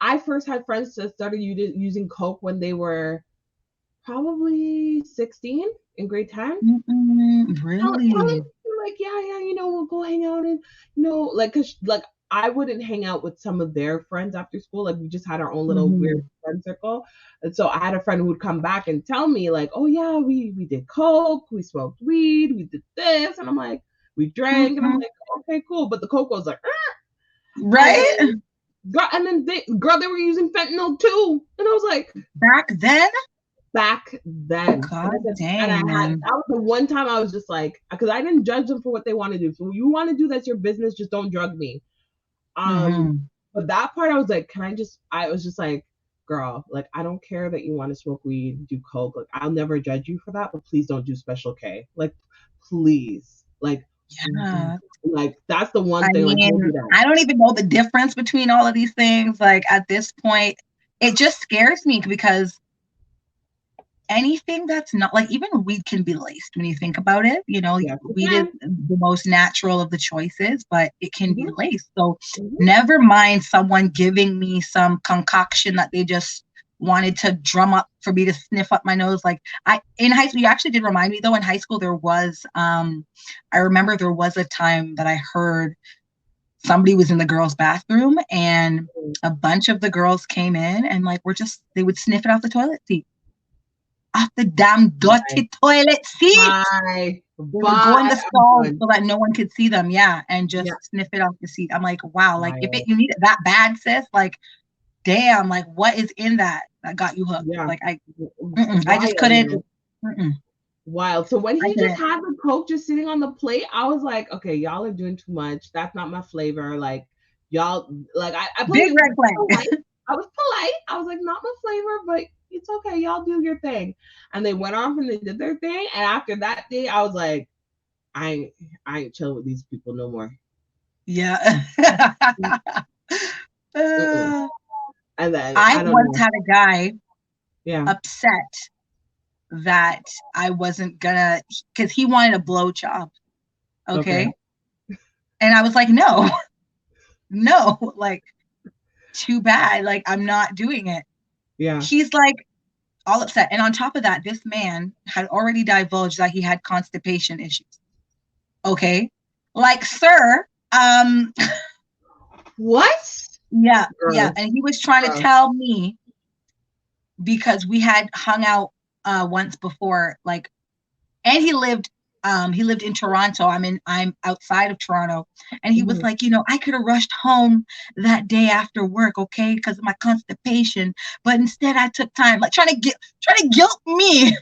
I first had friends that started using coke when they were probably 16 in grade 10. Really? Like, yeah, you know, we'll go hang out and, you know, like, cause like I wouldn't hang out with some of their friends after school. Like we just had our own little weird friend circle. And so I had a friend who would come back and tell me like, oh yeah, we did coke, we smoked weed, we did this. And I'm like, we drank. And I'm like, okay, cool. But the coke was like, right. And then they were using fentanyl too. And I was like, back then. God dang, that was the one time I was just like, because I didn't judge them for what they want to do. So you want to do, that's your business. Just don't drug me. But that part I was like, I was just like, girl, like I don't care that you want to smoke weed, do coke. Like I'll never judge you for that, but please don't do Special K. Like please, like yeah, like that's the one thing. Mean, I don't even know the difference between all of these things. Like at this point, it just scares me because anything that's not like, even weed can be laced when you think about it, you know. Weed is the most natural of the choices, but it can be laced. So never mind someone giving me some concoction that they just wanted to drum up for me to sniff up my nose. Like in high school, you actually did remind me though, in high school there was I remember there was a time that I heard somebody was in the girls' bathroom and a bunch of the girls came in and like they would sniff it off the toilet seat. Off the damn dirty toilet seat. They would go in the stall so that no one could see them. Yeah. And just sniff it off the seat. I'm like, wow, like if you need it that bad, sis, like, damn, like what is in that got you hooked? Like I just couldn't. Wild. So when he just had the coke just sitting on the plate, I was like, okay, y'all are doing too much. That's not my flavor. Like y'all, like I big red flag. I was polite. I was like, not my flavor, but it's okay. Y'all do your thing. And they went off and they did their thing. And after that day, I was like, I ain't chilling with these people no more. Yeah. And then I once had a guy upset that I wasn't gonna, because he wanted a blow job. Okay. And I was like, no, like, too bad. Like, I'm not doing it. Yeah. He's like all upset. And on top of that, this man had already divulged that he had constipation issues. Okay. Like, sir, what? Yeah. Yeah. And he was trying to tell me, because we had hung out once before, like, and he lived in Toronto. I'm outside of Toronto. And he was like, you know, I could have rushed home that day after work, okay, because of my constipation. But instead I took time, like trying to guilt me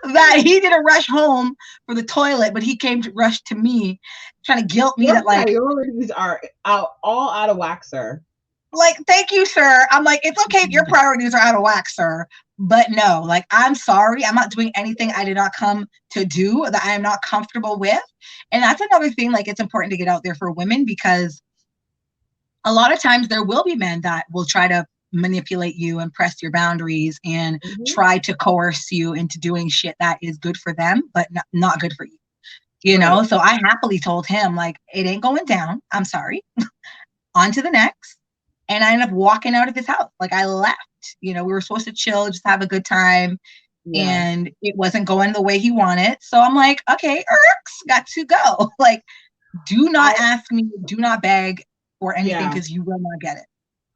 that he didn't rush home for the toilet, but he came to rush to me, trying to guilt me that like priorities are all out of whack, sir. Like, thank you, sir. I'm like, it's okay if your priorities are out of whack, sir. But no, like, I'm sorry. I'm not doing anything I did not come to do that I am not comfortable with. And that's another thing, like, it's important to get out there for women because a lot of times there will be men that will try to manipulate you and press your boundaries and try to coerce you into doing shit that is good for them, but not good for you. You know, so I happily told him, like, it ain't going down. I'm sorry. On to the next. And I ended up walking out of his house. Like, I left. You know, we were supposed to chill, just have a good time. Yeah. And it wasn't going the way he wanted. So I'm like, okay, got to go. Like, do not ask me, do not beg for anything because you will not get it.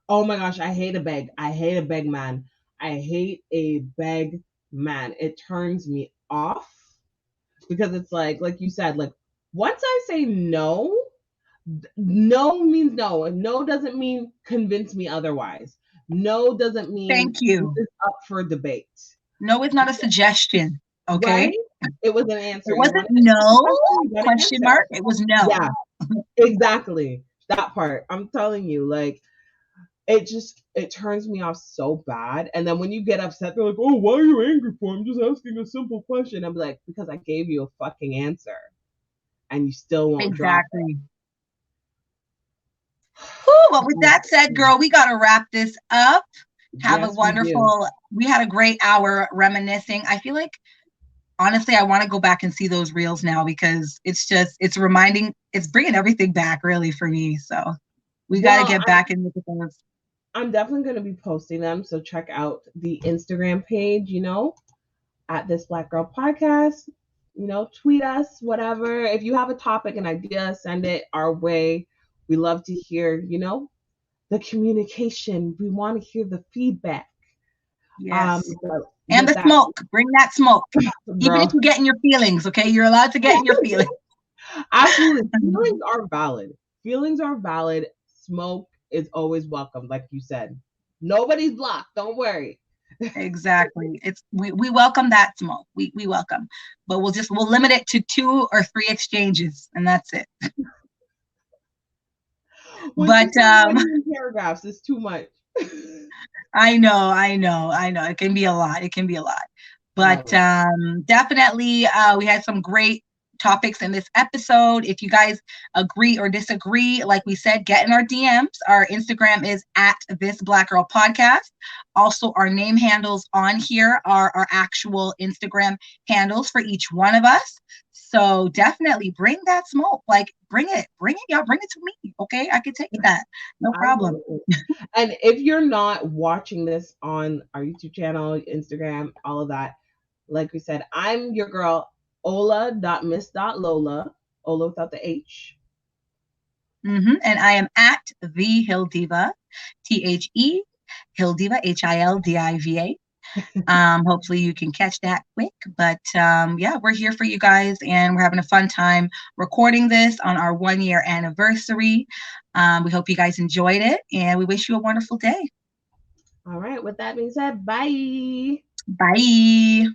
Oh my gosh, I hate a beg. I hate a beg man. I hate a beg man. It turns me off because it's like you said, like, once I say no, no means no. No doesn't mean convince me otherwise. No doesn't mean thank you. This is up for debate. No is not a suggestion. Okay. Right? It was an answer. It wasn't no question mark. It was no. Yeah, exactly. That part. I'm telling you, like, it turns me off so bad. And then when you get upset, they're like, oh, why are you angry for? I'm just asking a simple question. I'm like, because I gave you a fucking answer and you still won't drop it. Ooh, but with that said, girl, we got to wrap this up. Have a wonderful, we had a great hour reminiscing. I feel like, honestly, I want to go back and see those reels now because it's bringing everything back really for me. So we got to get back and look at those. I'm definitely going to be posting them. So check out the Instagram page, you know, at This Black Girl Podcast. You know, tweet us, whatever. If you have a topic, an idea, send it our way. We love to hear, you know, the communication. We want to hear the feedback. Yes. And the smoke. Bring that smoke. Even if you get in your feelings, okay? You're allowed to get in your feelings. Absolutely. Feelings are valid. Feelings are valid. Smoke is always welcome, like you said. Nobody's blocked. Don't worry. Exactly. We welcome that smoke. We welcome. But we'll limit it to 2 or 3 exchanges, and that's it. But paragraphs is too much. I know. It can be a lot. But definitely we had some great topics in this episode. If you guys agree or disagree, like we said, get in our DMs. Our Instagram is at This Black Girl Podcast. Also, our name handles on here are our actual Instagram handles for each one of us. So definitely bring that smoke. Like, bring it, y'all. Bring it to me. Okay, I can take that. No problem. And if you're not watching this on our YouTube channel, Instagram, all of that, like we said, I'm your girl, Ola.miss.Lola, Ola without the H. And I am at the HilDiva, THE, HilDiva, HilDiva. Hopefully you can catch that quick. But yeah, we're here for you guys, and we're having a fun time recording this on our 1-year anniversary. We hope you guys enjoyed it, and we wish you a wonderful day. All right. With that being said, bye. Bye.